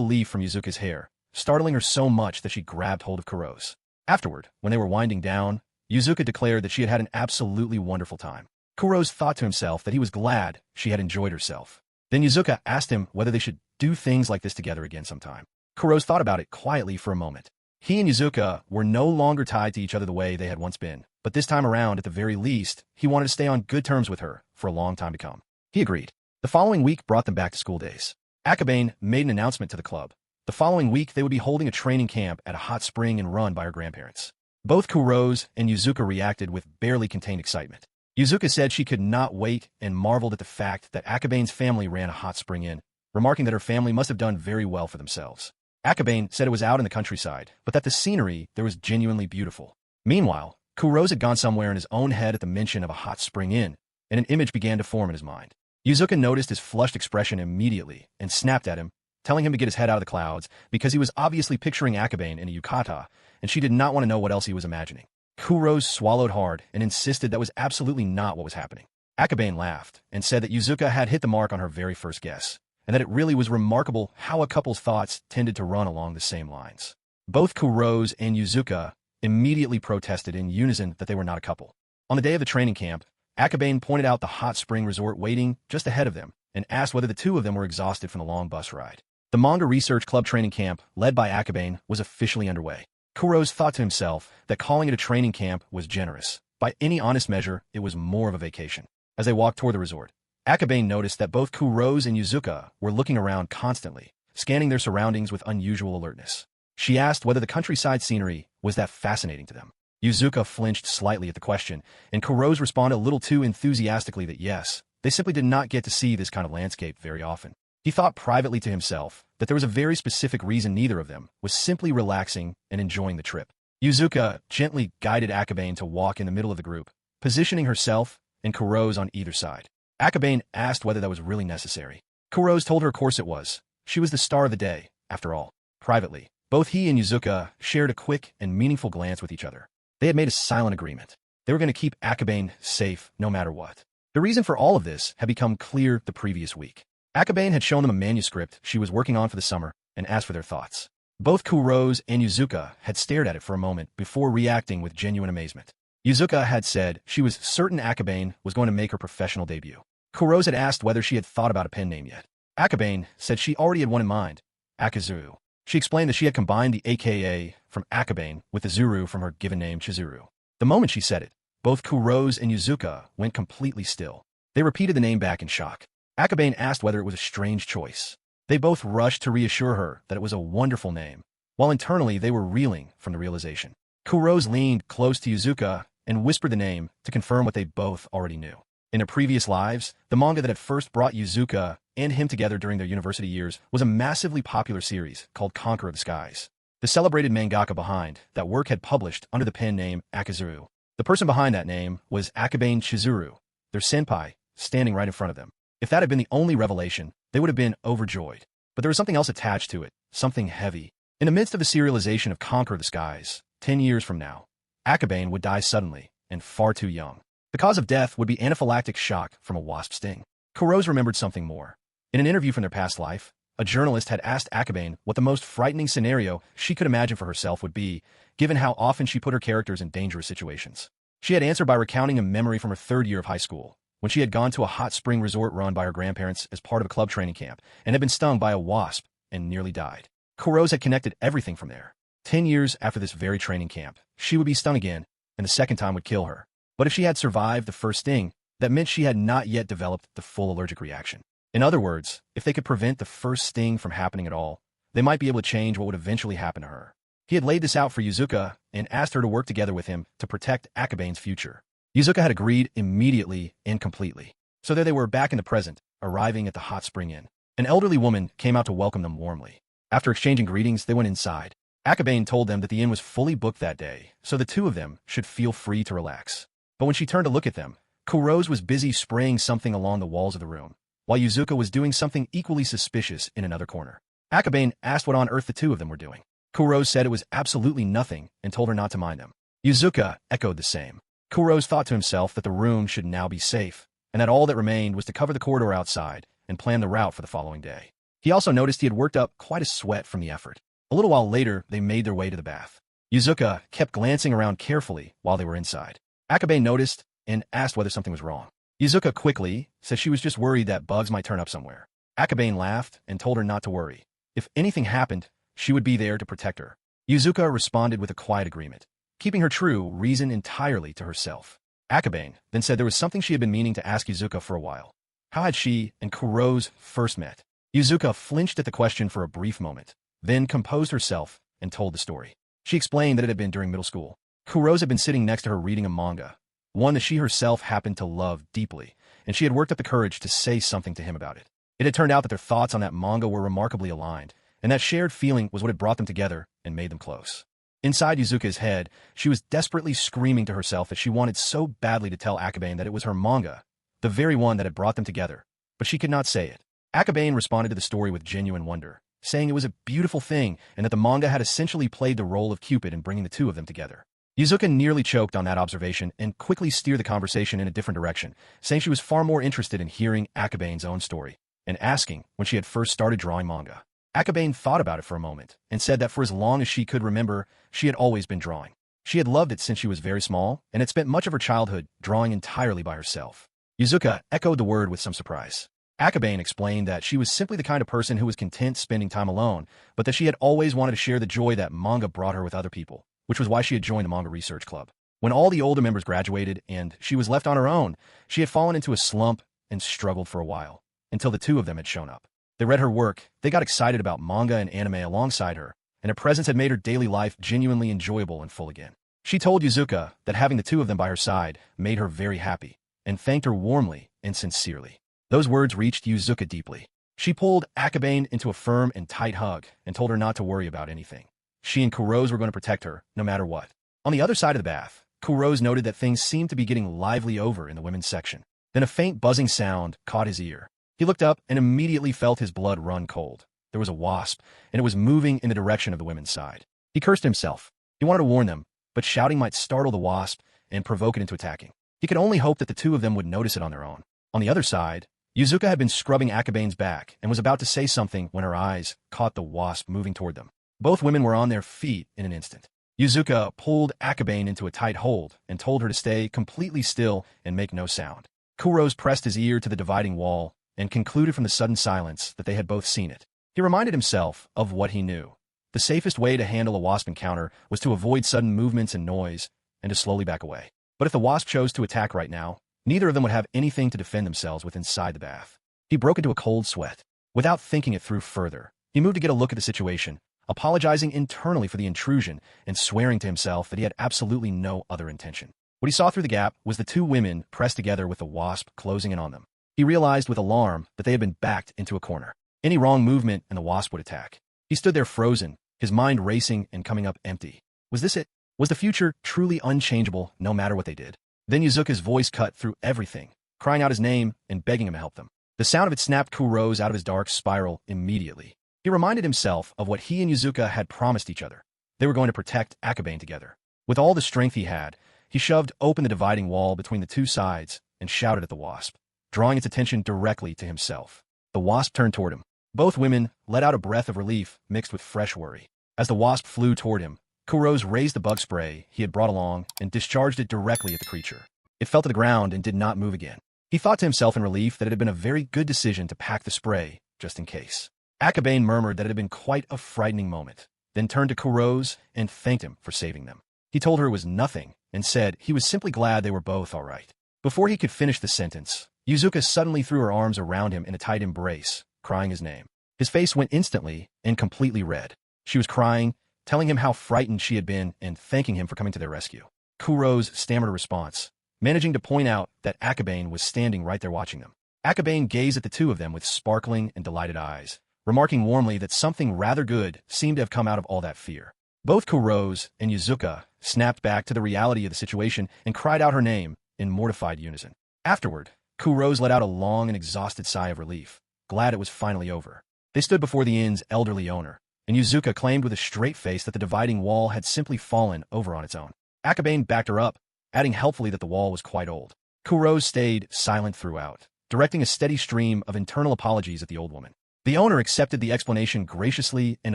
leaf from Yuzuka's hair, startling her so much that she grabbed hold of Kurose. Afterward, when they were winding down, Yuzuka declared that she had had an absolutely wonderful time. Kurose thought to himself that he was glad she had enjoyed herself. Then Yuzuka asked him whether they should do things like this together again sometime. Kurose thought about it quietly for a moment. He and Yuzuka were no longer tied to each other the way they had once been, but this time around, at the very least, he wanted to stay on good terms with her for a long time to come. He agreed. The following week brought them back to school days. Akabane made an announcement to the club. The following week, they would be holding a training camp at a hot spring and run by her grandparents. Both Kurose and Yuzuka reacted with barely contained excitement. Yuzuka said she could not wait and marveled at the fact that Akabane's family ran a hot spring inn, remarking that her family must have done very well for themselves. Akabane said it was out in the countryside, but that the scenery there was genuinely beautiful. Meanwhile, Kurose had gone somewhere in his own head at the mention of a hot spring inn, and an image began to form in his mind. Yuzuka noticed his flushed expression immediately and snapped at him, telling him to get his head out of the clouds because he was obviously picturing Akabane in a yukata, and she did not want to know what else he was imagining. Kurose swallowed hard and insisted that was absolutely not what was happening. Akabane laughed and said that Yuzuka had hit the mark on her very first guess, and that it really was remarkable how a couple's thoughts tended to run along the same lines. Both Kurose and Yuzuka immediately protested in unison that they were not a couple. On the day of the training camp, Akabane pointed out the hot spring resort waiting just ahead of them and asked whether the two of them were exhausted from the long bus ride. The Manga Research Club training camp, led by Akabane, was officially underway. Kurose thought to himself that calling it a training camp was generous. By any honest measure, it was more of a vacation. As they walked toward the resort, Akabane noticed that both Kurose and Yuzuka were looking around constantly, scanning their surroundings with unusual alertness. She asked whether the countryside scenery was that fascinating to them. Yuzuka flinched slightly at the question, and Kurose responded a little too enthusiastically that yes, they simply did not get to see this kind of landscape very often. He thought privately to himself that there was a very specific reason neither of them was simply relaxing and enjoying the trip. Yuzuka gently guided Akabane to walk in the middle of the group, positioning herself and Kurose on either side. Akabane asked whether that was really necessary. Kurose told her of course it was. She was the star of the day, after all. Privately, both he and Yuzuka shared a quick and meaningful glance with each other. They had made a silent agreement. They were going to keep Akabane safe no matter what. The reason for all of this had become clear the previous week. Akabane had shown them a manuscript she was working on for the summer and asked for their thoughts. Both Kurose and Yuzuka had stared at it for a moment before reacting with genuine amazement. Yuzuka had said she was certain Akabane was going to make her professional debut. Kurose had asked whether she had thought about a pen name yet. Akabane said she already had one in mind, Akazuru. She explained that she had combined the AKA from Akabane with the Zuru from her given name Chizuru. The moment she said it, both Kurose and Yuzuka went completely still. They repeated the name back in shock. Akabane asked whether it was a strange choice. They both rushed to reassure her that it was a wonderful name, while internally they were reeling from the realization. Kurose leaned close to Yuzuka and whispered the name to confirm what they both already knew. In their previous lives, the manga that had first brought Yuzuka and him together during their university years was a massively popular series called Conqueror of the Skies. The celebrated mangaka behind that work had published under the pen name Akazuru. The person behind that name was Akabane Chizuru, their senpai, standing right in front of them. If that had been the only revelation, they would have been overjoyed. But there was something else attached to it, something heavy. In the midst of the serialization of Conquer the Skies, 10 years from now, Akabane would die suddenly, and far too young. The cause of death would be anaphylactic shock from a wasp sting. Kurose remembered something more. In an interview from their past life, a journalist had asked Akabane what the most frightening scenario she could imagine for herself would be, given how often she put her characters in dangerous situations. She had answered by recounting a memory from her third year of high school, when she had gone to a hot spring resort run by her grandparents as part of a club training camp and had been stung by a wasp and nearly died. Kurose had connected everything from there. 10 years after this very training camp, she would be stung again, and the second time would kill her. But if she had survived the first sting, that meant she had not yet developed the full allergic reaction. In other words, if they could prevent the first sting from happening at all, they might be able to change what would eventually happen to her. He had laid this out for Yuzuka and asked her to work together with him to protect Akabane's future. Yuzuka had agreed immediately and completely. So there they were back in the present, arriving at the hot spring inn. An elderly woman came out to welcome them warmly. After exchanging greetings, they went inside. Akabane told them that the inn was fully booked that day, so the two of them should feel free to relax. But when she turned to look at them, Kurose was busy spraying something along the walls of the room, while Yuzuka was doing something equally suspicious in another corner. Akabane asked what on earth the two of them were doing. Kurose said it was absolutely nothing and told her not to mind them. Yuzuka echoed the same. Kurose thought to himself that the room should now be safe, and that all that remained was to cover the corridor outside and plan the route for the following day. He also noticed he had worked up quite a sweat from the effort. A little while later, they made their way to the bath. Yuzuka kept glancing around carefully while they were inside. Akabane noticed and asked whether something was wrong. Yuzuka quickly said she was just worried that bugs might turn up somewhere. Akabane laughed and told her not to worry. If anything happened, she would be there to protect her. Yuzuka responded with a quiet agreement, keeping her true reason entirely to herself. Akabane then said there was something she had been meaning to ask Yuzuka for a while. How had she and Kurose first met? Yuzuka flinched at the question for a brief moment, then composed herself and told the story. She explained that it had been during middle school. Kurose had been sitting next to her reading a manga, one that she herself happened to love deeply, and she had worked up the courage to say something to him about it. It had turned out that their thoughts on that manga were remarkably aligned, and that shared feeling was what had brought them together and made them close. Inside Yuzuka's head, she was desperately screaming to herself that she wanted so badly to tell Akabane that it was her manga, the very one that had brought them together, but she could not say it. Akabane responded to the story with genuine wonder, saying it was a beautiful thing and that the manga had essentially played the role of Cupid in bringing the two of them together. Yuzuka nearly choked on that observation and quickly steered the conversation in a different direction, saying she was far more interested in hearing Akabane's own story and asking when she had first started drawing manga. Akabane thought about it for a moment and said that for as long as she could remember, she had always been drawing. She had loved it since she was very small and had spent much of her childhood drawing entirely by herself. Yuzuka echoed the word with some surprise. Akabane explained that she was simply the kind of person who was content spending time alone, but that she had always wanted to share the joy that manga brought her with other people, which was why she had joined the Manga Research Club. When all the older members graduated and she was left on her own, she had fallen into a slump and struggled for a while, until the two of them had shown up. They read her work, they got excited about manga and anime alongside her, and her presence had made her daily life genuinely enjoyable and full again. She told Yuzuka that having the two of them by her side made her very happy, and thanked her warmly and sincerely. Those words reached Yuzuka deeply. She pulled Akabane into a firm and tight hug and told her not to worry about anything. She and Kurose were going to protect her, no matter what. On the other side of the bath, Kurose noted that things seemed to be getting lively over in the women's section. Then a faint buzzing sound caught his ear. He looked up and immediately felt his blood run cold. There was a wasp, and it was moving in the direction of the women's side. He cursed himself. He wanted to warn them, but shouting might startle the wasp and provoke it into attacking. He could only hope that the two of them would notice it on their own. On the other side, Yuzuka had been scrubbing Akabane's back and was about to say something when her eyes caught the wasp moving toward them. Both women were on their feet in an instant. Yuzuka pulled Akabane into a tight hold and told her to stay completely still and make no sound. Kurose pressed his ear to the dividing wall and concluded from the sudden silence that they had both seen it. He reminded himself of what he knew. The safest way to handle a wasp encounter was to avoid sudden movements and noise and to slowly back away. But if the wasp chose to attack right now, neither of them would have anything to defend themselves with inside the bath. He broke into a cold sweat. Without thinking it through further, he moved to get a look at the situation, apologizing internally for the intrusion and swearing to himself that he had absolutely no other intention. What he saw through the gap was the two women pressed together with the wasp closing in on them. He realized with alarm that they had been backed into a corner. Any wrong movement and the wasp would attack. He stood there frozen, his mind racing and coming up empty. Was this it? Was the future truly unchangeable no matter what they did? Then Yuzuka's voice cut through everything, crying out his name and begging him to help them. The sound of it snapped Kurose out of his dark spiral immediately. He reminded himself of what he and Yuzuka had promised each other. They were going to protect Akabane together. With all the strength he had, he shoved open the dividing wall between the two sides and shouted at the wasp, drawing its attention directly to himself. The wasp turned toward him. Both women let out a breath of relief mixed with fresh worry. As the wasp flew toward him, Kurose raised the bug spray he had brought along and discharged it directly at the creature. It fell to the ground and did not move again. He thought to himself in relief that it had been a very good decision to pack the spray, just in case. Akabane murmured that it had been quite a frightening moment, then turned to Kurose and thanked him for saving them. He told her it was nothing and said he was simply glad they were both all right. Before he could finish the sentence, Yuzuka suddenly threw her arms around him in a tight embrace, crying his name. His face went instantly and completely red. She was crying, telling him how frightened she had been and thanking him for coming to their rescue. Kurose stammered a response, managing to point out that Akabane was standing right there watching them. Akabane gazed at the two of them with sparkling and delighted eyes, remarking warmly that something rather good seemed to have come out of all that fear. Both Kurose and Yuzuka snapped back to the reality of the situation and cried out her name in mortified unison. Afterward, Kurose let out a long and exhausted sigh of relief, glad it was finally over. They stood before the inn's elderly owner, and Yuzuka claimed with a straight face that the dividing wall had simply fallen over on its own. Akabane backed her up, adding helpfully that the wall was quite old. Kurose stayed silent throughout, directing a steady stream of internal apologies at the old woman. The owner accepted the explanation graciously and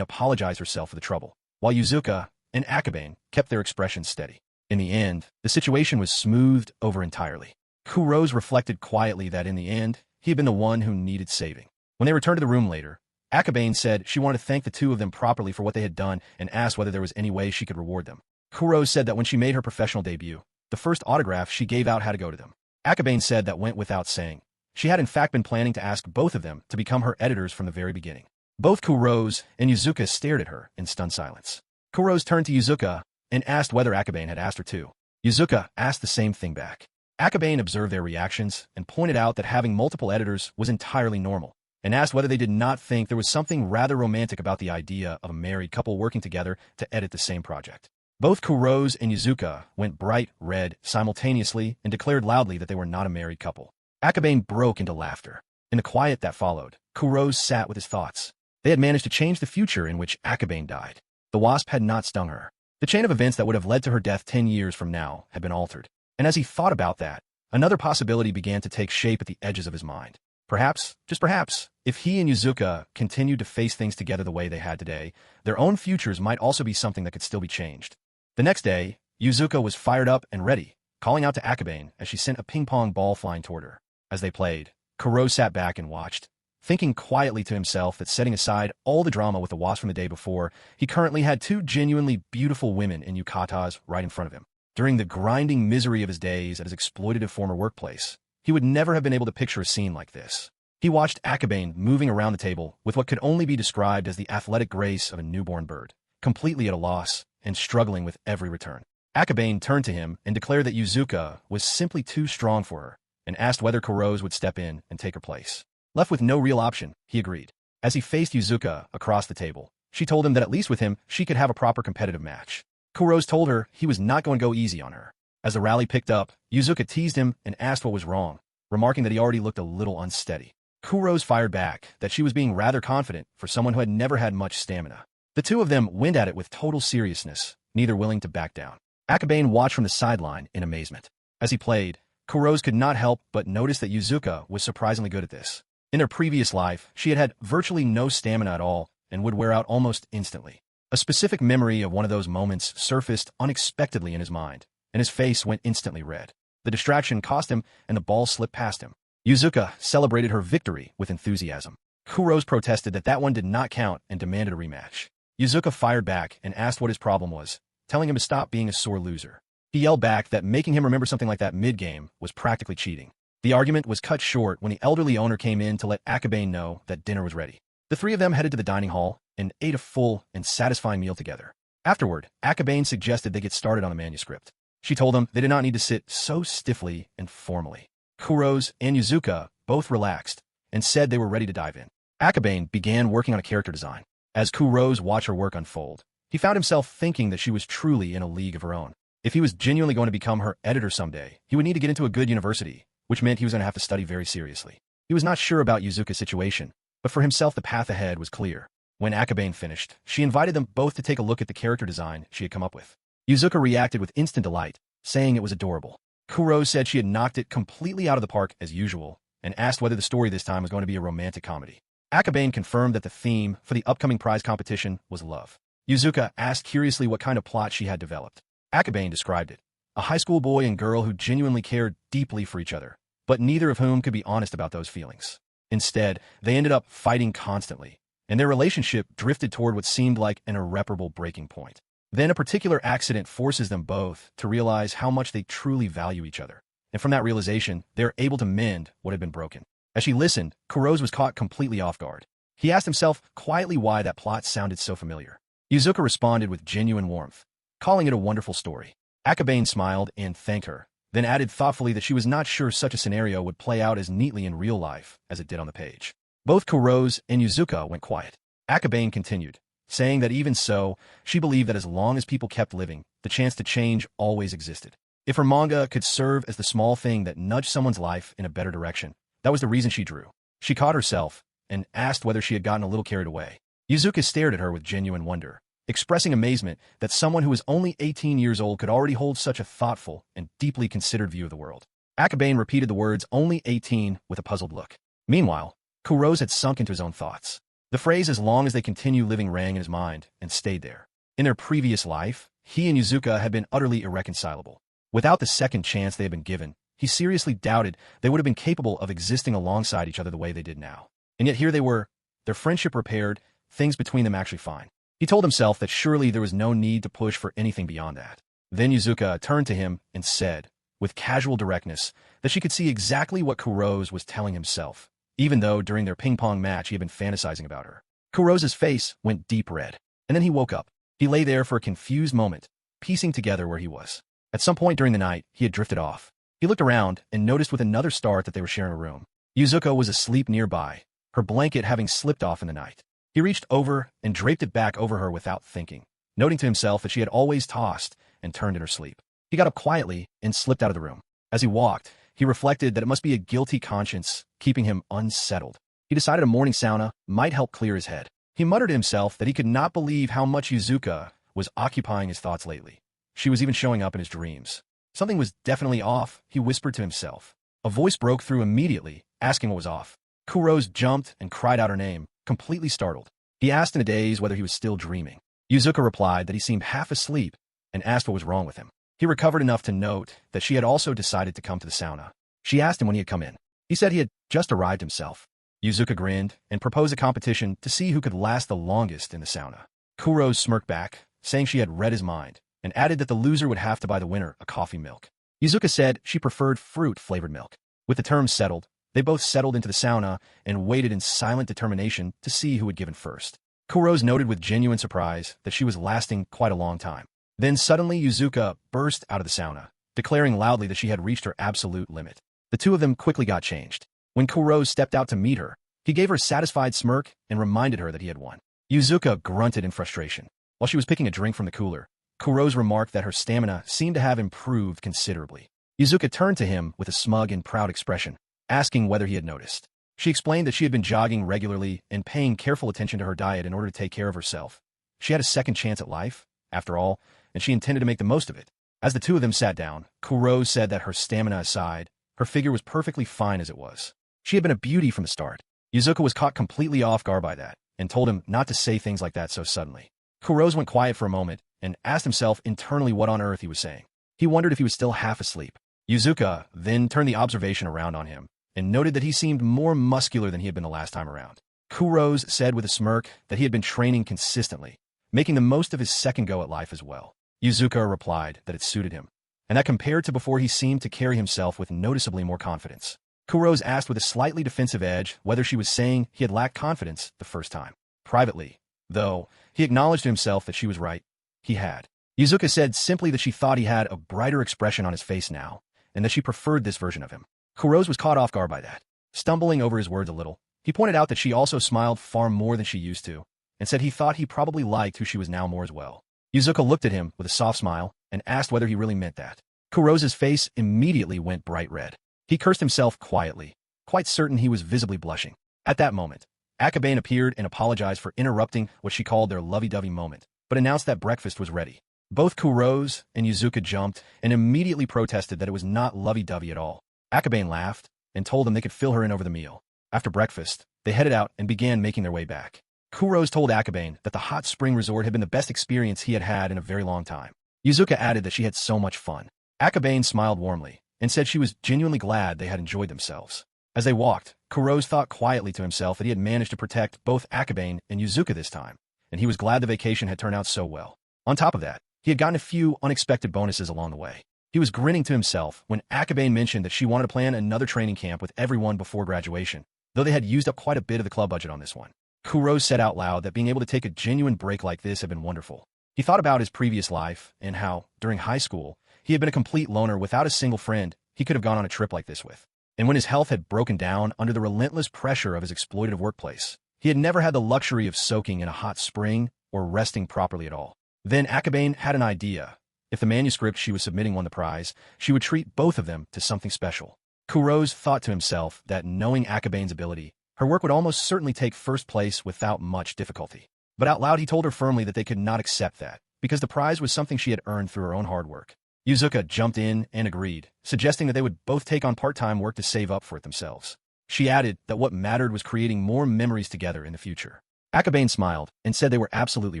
apologized herself for the trouble, while Yuzuka and Akabane kept their expressions steady. In the end, the situation was smoothed over entirely. Kurose reflected quietly that in the end, he had been the one who needed saving. When they returned to the room later, Akabane said she wanted to thank the two of them properly for what they had done and asked whether there was any way she could reward them. Kurose said that when she made her professional debut, the first autograph she gave out had to go to them. Akabane said that went without saying. She had in fact been planning to ask both of them to become her editors from the very beginning. Both Kurose and Yuzuka stared at her in stunned silence. Kurose turned to Yuzuka and asked whether Akabane had asked her to. Yuzuka asked the same thing back. Akabane observed their reactions and pointed out that having multiple editors was entirely normal, and asked whether they did not think there was something rather romantic about the idea of a married couple working together to edit the same project. Both Kurose and Yuzuka went bright red simultaneously and declared loudly that they were not a married couple. Akabane broke into laughter. In the quiet that followed, Kurose sat with his thoughts. They had managed to change the future in which Akabane died. The wasp had not stung her. The chain of events that would have led to her death 10 years from now had been altered. And as he thought about that, another possibility began to take shape at the edges of his mind. Perhaps, just perhaps, if he and Yuzuka continued to face things together the way they had today, their own futures might also be something that could still be changed. The next day, Yuzuka was fired up and ready, calling out to Akabane as she sent a ping-pong ball flying toward her. As they played, Kurose sat back and watched, thinking quietly to himself that setting aside all the drama with the wasp from the day before, he currently had two genuinely beautiful women in yukatas right in front of him. During the grinding misery of his days at his exploitative former workplace, he would never have been able to picture a scene like this. He watched Akabane moving around the table with what could only be described as the athletic grace of a newborn bird, completely at a loss and struggling with every return. Akabane turned to him and declared that Yuzuka was simply too strong for her, and asked whether Kurose would step in and take her place. Left with no real option, he agreed. As he faced Yuzuka across the table, she told him that at least with him, she could have a proper competitive match. Kurose told her he was not going to go easy on her. As the rally picked up, Yuzuka teased him and asked what was wrong, remarking that he already looked a little unsteady. Kurose fired back that she was being rather confident for someone who had never had much stamina. The two of them went at it with total seriousness, neither willing to back down. Akabane watched from the sideline in amazement. As he played, Kurose could not help but notice that Yuzuka was surprisingly good at this. In her previous life, she had had virtually no stamina at all and would wear out almost instantly. A specific memory of one of those moments surfaced unexpectedly in his mind, and his face went instantly red. The distraction cost him, and the ball slipped past him. Yuzuka celebrated her victory with enthusiasm. Kurose protested that that one did not count and demanded a rematch. Yuzuka fired back and asked what his problem was, telling him to stop being a sore loser. He yelled back that making him remember something like that mid-game was practically cheating. The argument was cut short when the elderly owner came in to let Akabane know that dinner was ready. The three of them headed to the dining hall and ate a full and satisfying meal together. Afterward, Akabane suggested they get started on the manuscript. She told them they did not need to sit so stiffly and formally. Kurose and Yuzuka both relaxed and said they were ready to dive in. Akabane began working on a character design. As Kurose watched her work unfold, he found himself thinking that she was truly in a league of her own. If he was genuinely going to become her editor someday, he would need to get into a good university, which meant he was going to have to study very seriously. He was not sure about Yuzuka's situation, but for himself the path ahead was clear. When Akabane finished, she invited them both to take a look at the character design she had come up with. Yuzuka reacted with instant delight, saying it was adorable. Kurose said she had knocked it completely out of the park as usual, and asked whether the story this time was going to be a romantic comedy. Akabane confirmed that the theme for the upcoming prize competition was love. Yuzuka asked curiously what kind of plot she had developed. Akabane described it. A high school boy and girl who genuinely cared deeply for each other, but neither of whom could be honest about those feelings. Instead, they ended up fighting constantly, and their relationship drifted toward what seemed like an irreparable breaking point. Then a particular accident forces them both to realize how much they truly value each other. And from that realization, they are able to mend what had been broken. As she listened, Kurose was caught completely off guard. He asked himself quietly why that plot sounded so familiar. Yuzuka responded with genuine warmth, calling it a wonderful story. Akabane smiled and thanked her, then added thoughtfully that she was not sure such a scenario would play out as neatly in real life as it did on the page. Both Kurose and Yuzuka went quiet. Akabane continued, saying that even so, she believed that as long as people kept living, the chance to change always existed. If her manga could serve as the small thing that nudged someone's life in a better direction, that was the reason she drew. She caught herself and asked whether she had gotten a little carried away. Yuzuka stared at her with genuine wonder, expressing amazement that someone who was only 18 years old could already hold such a thoughtful and deeply considered view of the world. Akabane repeated the words "only 18" with a puzzled look. Meanwhile, Kurose had sunk into his own thoughts. The phrase "as long as they continue living" rang in his mind and stayed there. In their previous life, he and Yuzuka had been utterly irreconcilable. Without the second chance they had been given, he seriously doubted they would have been capable of existing alongside each other the way they did now. And yet here they were, their friendship repaired, things between them actually fine. He told himself that surely there was no need to push for anything beyond that. Then Yuzuka turned to him and said, with casual directness, that she could see exactly what Kurose was telling himself, even though during their ping-pong match he had been fantasizing about her. Kurose's face went deep red, and then he woke up. He lay there for a confused moment, piecing together where he was. At some point during the night, he had drifted off. He looked around and noticed with another start that they were sharing a room. Yuzuka was asleep nearby, her blanket having slipped off in the night. He reached over and draped it back over her without thinking, noting to himself that she had always tossed and turned in her sleep. He got up quietly and slipped out of the room. As he walked, he reflected that it must be a guilty conscience keeping him unsettled. He decided a morning sauna might help clear his head. He muttered to himself that he could not believe how much Yuzuka was occupying his thoughts lately. She was even showing up in his dreams. Something was definitely off, he whispered to himself. A voice broke through immediately, asking what was off. Kurose jumped and cried out her name, completely startled. He asked in a daze whether he was still dreaming. Yuzuka replied that he seemed half asleep and asked what was wrong with him. He recovered enough to note that she had also decided to come to the sauna. She asked him when he had come in. He said he had just arrived himself. Yuzuka grinned and proposed a competition to see who could last the longest in the sauna. Kurose smirked back, saying she had read his mind, and added that the loser would have to buy the winner a coffee milk. Yuzuka said she preferred fruit-flavored milk. With the terms settled, they both settled into the sauna and waited in silent determination to see who had given first. Kurose noted with genuine surprise that she was lasting quite a long time. Then suddenly Yuzuka burst out of the sauna, declaring loudly that she had reached her absolute limit. The two of them quickly got changed. When Kurose stepped out to meet her, he gave her a satisfied smirk and reminded her that he had won. Yuzuka grunted in frustration. While she was picking a drink from the cooler, Kurose remarked that her stamina seemed to have improved considerably. Yuzuka turned to him with a smug and proud expression, asking whether he had noticed. She explained that she had been jogging regularly and paying careful attention to her diet in order to take care of herself. She had a second chance at life, after all, and she intended to make the most of it. As the two of them sat down, Kurose said that her stamina aside, her figure was perfectly fine as it was. She had been a beauty from the start. Yuzuka was caught completely off guard by that, and told him not to say things like that so suddenly. Kurose went quiet for a moment and asked himself internally what on earth he was saying. He wondered if he was still half asleep. Yuzuka then turned the observation around on him and noted that he seemed more muscular than he had been the last time around. Kurose said with a smirk that he had been training consistently, making the most of his second go at life as well. Yuzuka replied that it suited him, and that compared to before he seemed to carry himself with noticeably more confidence. Kurose asked with a slightly defensive edge whether she was saying he had lacked confidence the first time. Privately, though, he acknowledged to himself that she was right. He had. Yuzuka said simply that she thought he had a brighter expression on his face now, and that she preferred this version of him. Kurose was caught off guard by that. Stumbling over his words a little, he pointed out that she also smiled far more than she used to, and said he thought he probably liked who she was now more as well. Yuzuka looked at him with a soft smile and asked whether he really meant that. Kurose's face immediately went bright red. He cursed himself quietly, quite certain he was visibly blushing. At that moment, Akabane appeared and apologized for interrupting what she called their lovey-dovey moment, but announced that breakfast was ready. Both Kurose and Yuzuka jumped and immediately protested that it was not lovey-dovey at all. Akabane laughed and told them they could fill her in over the meal. After breakfast, they headed out and began making their way back. Kurose told Akabane that the hot spring resort had been the best experience he had had in a very long time. Yuzuka added that she had so much fun. Akabane smiled warmly and said she was genuinely glad they had enjoyed themselves. As they walked, Kurose thought quietly to himself that he had managed to protect both Akabane and Yuzuka this time, and he was glad the vacation had turned out so well. On top of that, he had gotten a few unexpected bonuses along the way. He was grinning to himself when Akabane mentioned that she wanted to plan another training camp with everyone before graduation, though they had used up quite a bit of the club budget on this one. Kurose said out loud that being able to take a genuine break like this had been wonderful. He thought about his previous life and how, during high school, he had been a complete loner without a single friend he could have gone on a trip like this with. And when his health had broken down under the relentless pressure of his exploitative workplace, he had never had the luxury of soaking in a hot spring or resting properly at all. Then Akabane had an idea. If the manuscript she was submitting won the prize, she would treat both of them to something special. Kurose thought to himself that knowing Akabane's ability, her work would almost certainly take first place without much difficulty. But out loud he told her firmly that they could not accept that, because the prize was something she had earned through her own hard work. Yuzuka jumped in and agreed, suggesting that they would both take on part-time work to save up for it themselves. She added that what mattered was creating more memories together in the future. Akabane smiled and said they were absolutely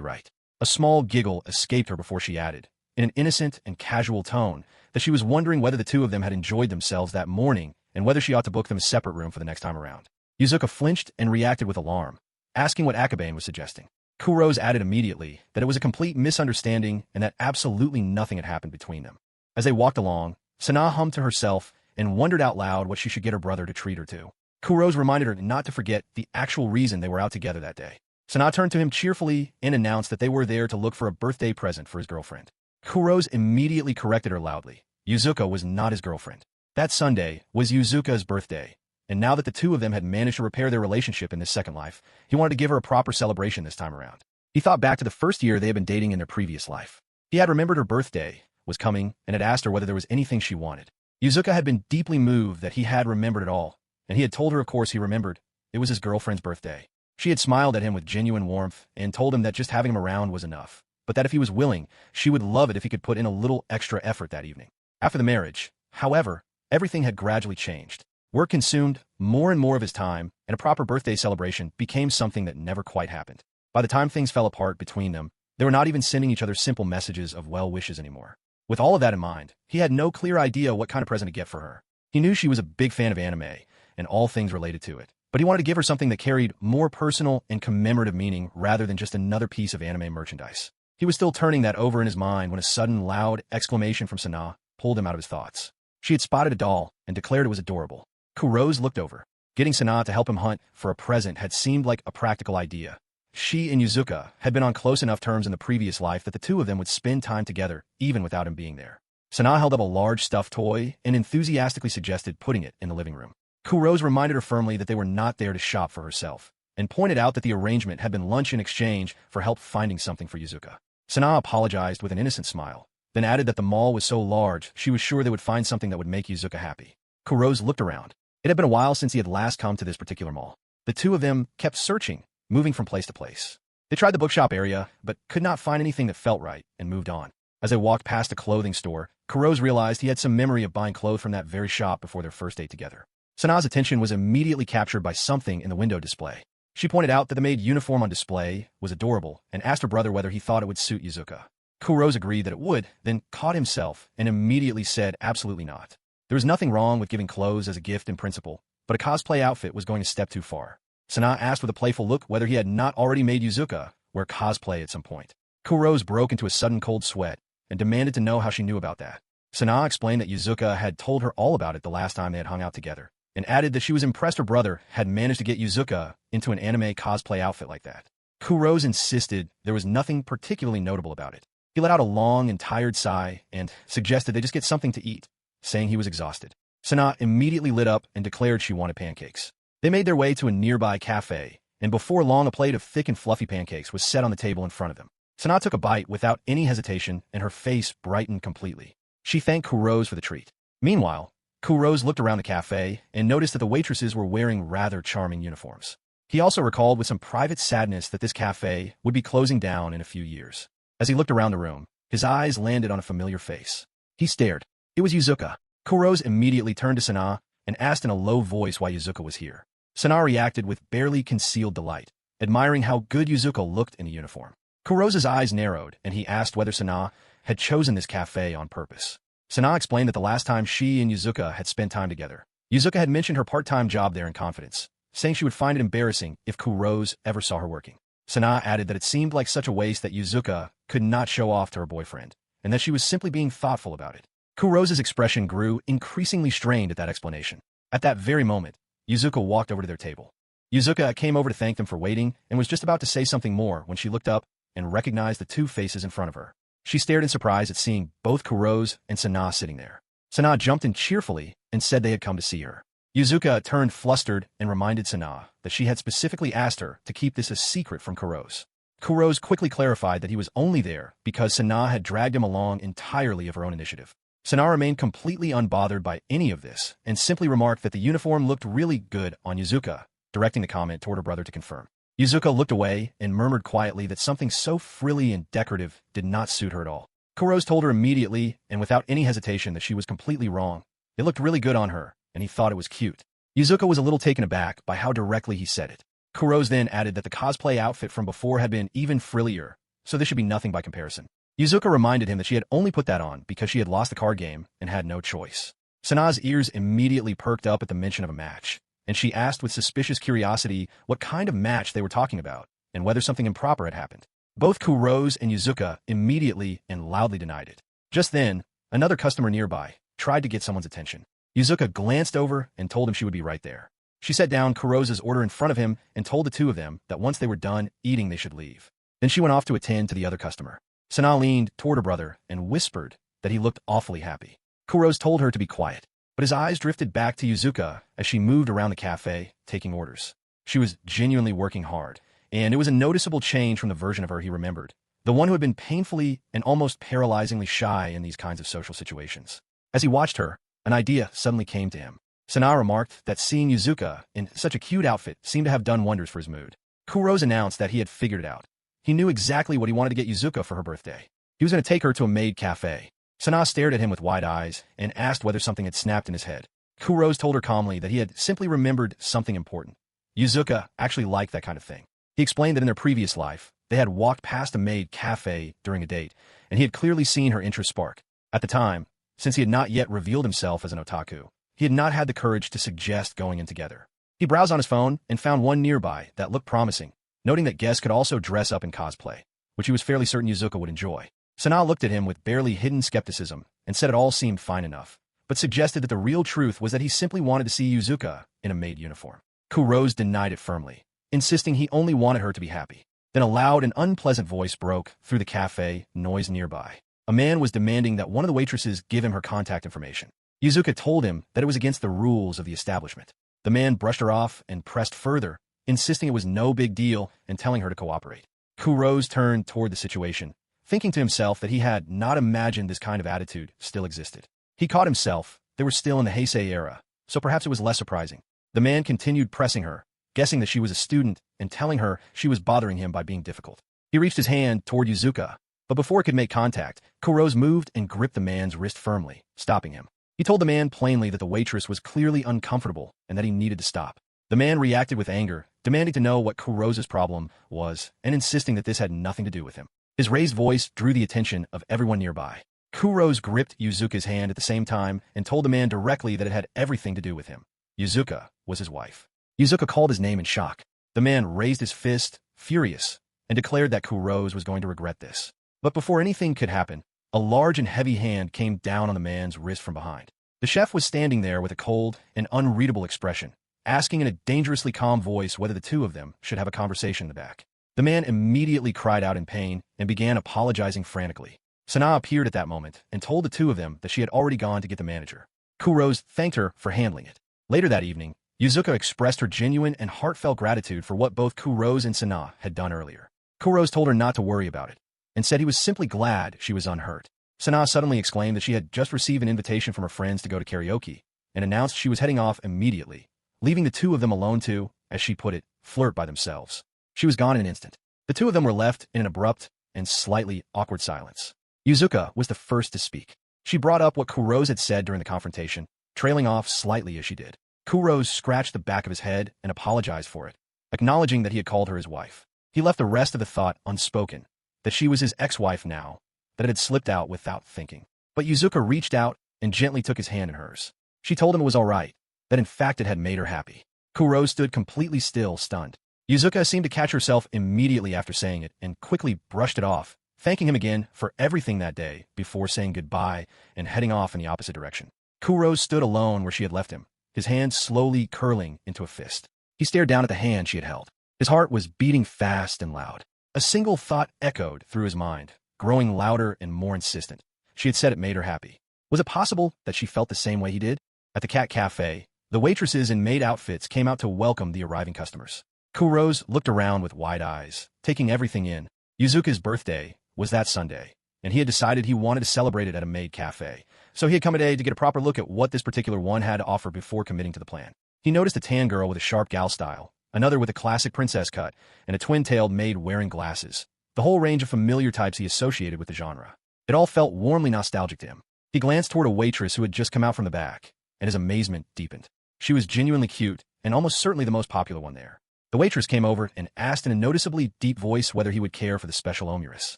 right. A small giggle escaped her before she added, in an innocent and casual tone, that she was wondering whether the two of them had enjoyed themselves that morning and whether she ought to book them a separate room for the next time around. Yuzuka flinched and reacted with alarm, asking what Akabane was suggesting. Kurose added immediately that it was a complete misunderstanding and that absolutely nothing had happened between them. As they walked along, Sana hummed to herself and wondered out loud what she should get her brother to treat her to. Kurose reminded her not to forget the actual reason they were out together that day. Sana turned to him cheerfully and announced that they were there to look for a birthday present for his girlfriend. Kurose immediately corrected her loudly. Yuzuka was not his girlfriend. That Sunday was Yuzuka's birthday, and now that the two of them had managed to repair their relationship in this second life, he wanted to give her a proper celebration this time around. He thought back to the first year they had been dating in their previous life. He had remembered her birthday was coming and had asked her whether there was anything she wanted. Yuzuka had been deeply moved that he had remembered it all, and he had told her of course he remembered. It was his girlfriend's birthday. She had smiled at him with genuine warmth and told him that just having him around was enough, but that if he was willing, she would love it if he could put in a little extra effort that evening. After the marriage, however, everything had gradually changed. Work consumed more and more of his time, and a proper birthday celebration became something that never quite happened. By the time things fell apart between them, they were not even sending each other simple messages of well wishes anymore. With all of that in mind, he had no clear idea what kind of present to get for her. He knew she was a big fan of anime and all things related to it, but he wanted to give her something that carried more personal and commemorative meaning rather than just another piece of anime merchandise. He was still turning that over in his mind when a sudden loud exclamation from Sana pulled him out of his thoughts. She had spotted a doll and declared it was adorable. Kurose looked over. Getting Sana to help him hunt for a present had seemed like a practical idea. She and Yuzuka had been on close enough terms in the previous life that the two of them would spend time together even without him being there. Sana held up a large stuffed toy and enthusiastically suggested putting it in the living room. Kurose reminded her firmly that they were not there to shop for herself, and pointed out that the arrangement had been lunch in exchange for help finding something for Yuzuka. Sana apologized with an innocent smile, then added that the mall was so large she was sure they would find something that would make Yuzuka happy. Kurose looked around. It had been a while since he had last come to this particular mall. The two of them kept searching, moving from place to place. They tried the bookshop area, but could not find anything that felt right, and moved on. As they walked past a clothing store, Kurose realized he had some memory of buying clothes from that very shop before their first date together. Sana's attention was immediately captured by something in the window display. She pointed out that the maid uniform on display was adorable and asked her brother whether he thought it would suit Yuzuka. Kurose agreed that it would, then caught himself and immediately said absolutely not. There was nothing wrong with giving clothes as a gift in principle, but a cosplay outfit was going a step too far. Sana asked with a playful look whether he had not already made Yuzuka wear cosplay at some point. Kurose broke into a sudden cold sweat and demanded to know how she knew about that. Sana explained that Yuzuka had told her all about it the last time they had hung out together, and added that she was impressed her brother had managed to get Yuzuka into an anime cosplay outfit like that. Kurose insisted there was nothing particularly notable about it. He let out a long and tired sigh and suggested they just get something to eat, saying he was exhausted. Sana immediately lit up and declared she wanted pancakes. They made their way to a nearby cafe, and before long a plate of thick and fluffy pancakes was set on the table in front of them. Sana took a bite without any hesitation, and her face brightened completely. She thanked Kurose for the treat. Meanwhile, Kurose looked around the cafe and noticed that the waitresses were wearing rather charming uniforms. He also recalled with some private sadness that this cafe would be closing down in a few years. As he looked around the room, his eyes landed on a familiar face. He stared. It was Yuzuka. Kurose immediately turned to Sana and asked in a low voice why Yuzuka was here. Sana reacted with barely concealed delight, admiring how good Yuzuka looked in the uniform. Kurose's eyes narrowed, and he asked whether Sana had chosen this cafe on purpose. Sana explained that the last time she and Yuzuka had spent time together, Yuzuka had mentioned her part-time job there in confidence, saying she would find it embarrassing if Kurose ever saw her working. Sana added that it seemed like such a waste that Yuzuka could not show off to her boyfriend, and that she was simply being thoughtful about it. Kurose's expression grew increasingly strained at that explanation. At that very moment, Yuzuka walked over to their table. Yuzuka came over to thank them for waiting and was just about to say something more when she looked up and recognized the two faces in front of her. She stared in surprise at seeing both Kurose and Sana sitting there. Sana jumped in cheerfully and said they had come to see her. Yuzuka turned flustered and reminded Sana that she had specifically asked her to keep this a secret from Kurose. Kurose quickly clarified that he was only there because Sana had dragged him along entirely of her own initiative. Sana remained completely unbothered by any of this and simply remarked that the uniform looked really good on Yuzuka, directing the comment toward her brother to confirm. Yuzuka looked away and murmured quietly that something so frilly and decorative did not suit her at all. Kurose told her immediately and without any hesitation that she was completely wrong. It looked really good on her, and he thought it was cute. Yuzuka was a little taken aback by how directly he said it. Kurose then added that the cosplay outfit from before had been even frillier, so this should be nothing by comparison. Yuzuka reminded him that she had only put that on because she had lost the card game and had no choice. Sana's ears immediately perked up at the mention of a match, and she asked with suspicious curiosity what kind of match they were talking about and whether something improper had happened. Both Kurose and Yuzuka immediately and loudly denied it. Just then, another customer nearby tried to get someone's attention. Yuzuka glanced over and told him she would be right there. She set down Kurose's order in front of him and told the two of them that once they were done eating they should leave. Then she went off to attend to the other customer. Sana leaned toward her brother and whispered that he looked awfully happy. Kurose told her to be quiet, but his eyes drifted back to Yuzuka as she moved around the cafe, taking orders. She was genuinely working hard, and it was a noticeable change from the version of her he remembered, the one who had been painfully and almost paralyzingly shy in these kinds of social situations. As he watched her, an idea suddenly came to him. Sana remarked that seeing Yuzuka in such a cute outfit seemed to have done wonders for his mood. Kurose announced that he had figured it out. He knew exactly what he wanted to get Yuzuka for her birthday. He was going to take her to a maid cafe. Sana stared at him with wide eyes and asked whether something had snapped in his head. Kurose told her calmly that he had simply remembered something important. Yuzuka actually liked that kind of thing. He explained that in their previous life, they had walked past a maid cafe during a date, and he had clearly seen her interest spark. At the time, since he had not yet revealed himself as an otaku, he had not had the courage to suggest going in together. He browsed on his phone and found one nearby that looked promising, noting that guests could also dress up in cosplay, which he was fairly certain Yuzuka would enjoy. Sana looked at him with barely hidden skepticism and said it all seemed fine enough, but suggested that the real truth was that he simply wanted to see Yuzuka in a maid uniform. Kurose denied it firmly, insisting he only wanted her to be happy. Then a loud and unpleasant voice broke through the cafe noise nearby. A man was demanding that one of the waitresses give him her contact information. Yuzuka told him that it was against the rules of the establishment. The man brushed her off and pressed further, insisting it was no big deal and telling her to cooperate. Kurose turned toward the situation, thinking to himself that he had not imagined this kind of attitude still existed. He caught himself. They were still in the Heisei era, so perhaps it was less surprising. The man continued pressing her, guessing that she was a student and telling her she was bothering him by being difficult. He reached his hand toward Yuzuka, but before it could make contact, Kurose moved and gripped the man's wrist firmly, stopping him. He told the man plainly that the waitress was clearly uncomfortable and that he needed to stop. The man reacted with anger, demanding to know what Kurose's problem was and insisting that this had nothing to do with him. His raised voice drew the attention of everyone nearby. Kurose gripped Yuzuka's hand at the same time and told the man directly that it had everything to do with him. Yuzuka was his wife. Yuzuka called his name in shock. The man raised his fist, furious, and declared that Kurose was going to regret this. But before anything could happen, a large and heavy hand came down on the man's wrist from behind. The chef was standing there with a cold and unreadable expression, asking in a dangerously calm voice whether the two of them should have a conversation in the back. The man immediately cried out in pain and began apologizing frantically. Sana appeared at that moment and told the two of them that she had already gone to get the manager. Kurose thanked her for handling it. Later that evening, Yuzuka expressed her genuine and heartfelt gratitude for what both Kurose and Sana had done earlier. Kurose told her not to worry about it, and said he was simply glad she was unhurt. Sana suddenly exclaimed that she had just received an invitation from her friends to go to karaoke, and announced she was heading off immediately, leaving the two of them alone to, as she put it, flirt by themselves. She was gone in an instant. The two of them were left in an abrupt and slightly awkward silence. Yuzuka was the first to speak. She brought up what Kurose had said during the confrontation, trailing off slightly as she did. Kurose scratched the back of his head and apologized for it, acknowledging that he had called her his wife. He left the rest of the thought unspoken, that she was his ex-wife now, that it had slipped out without thinking. But Yuzuka reached out and gently took his hand in hers. She told him it was all right, that in fact it had made her happy. Kurose stood completely still, stunned. Yuzuka seemed to catch herself immediately after saying it and quickly brushed it off, thanking him again for everything that day before saying goodbye and heading off in the opposite direction. Kurose stood alone where she had left him, his hand slowly curling into a fist. He stared down at the hand she had held. His heart was beating fast and loud. A single thought echoed through his mind, growing louder and more insistent. She had said it made her happy. Was it possible that she felt the same way he did? At the cat cafe, the waitresses in maid outfits came out to welcome the arriving customers. Kurose looked around with wide eyes, taking everything in. Yuzuka's birthday was that Sunday, and he had decided he wanted to celebrate it at a maid cafe, so he had come today to get a proper look at what this particular one had to offer before committing to the plan. He noticed a tan girl with a sharp gal style, another with a classic princess cut, and a twin-tailed maid wearing glasses, the whole range of familiar types he associated with the genre. It all felt warmly nostalgic to him. He glanced toward a waitress who had just come out from the back, and his amazement deepened. She was genuinely cute, and almost certainly the most popular one there. The waitress came over and asked in a noticeably deep voice whether he would care for the special omurus.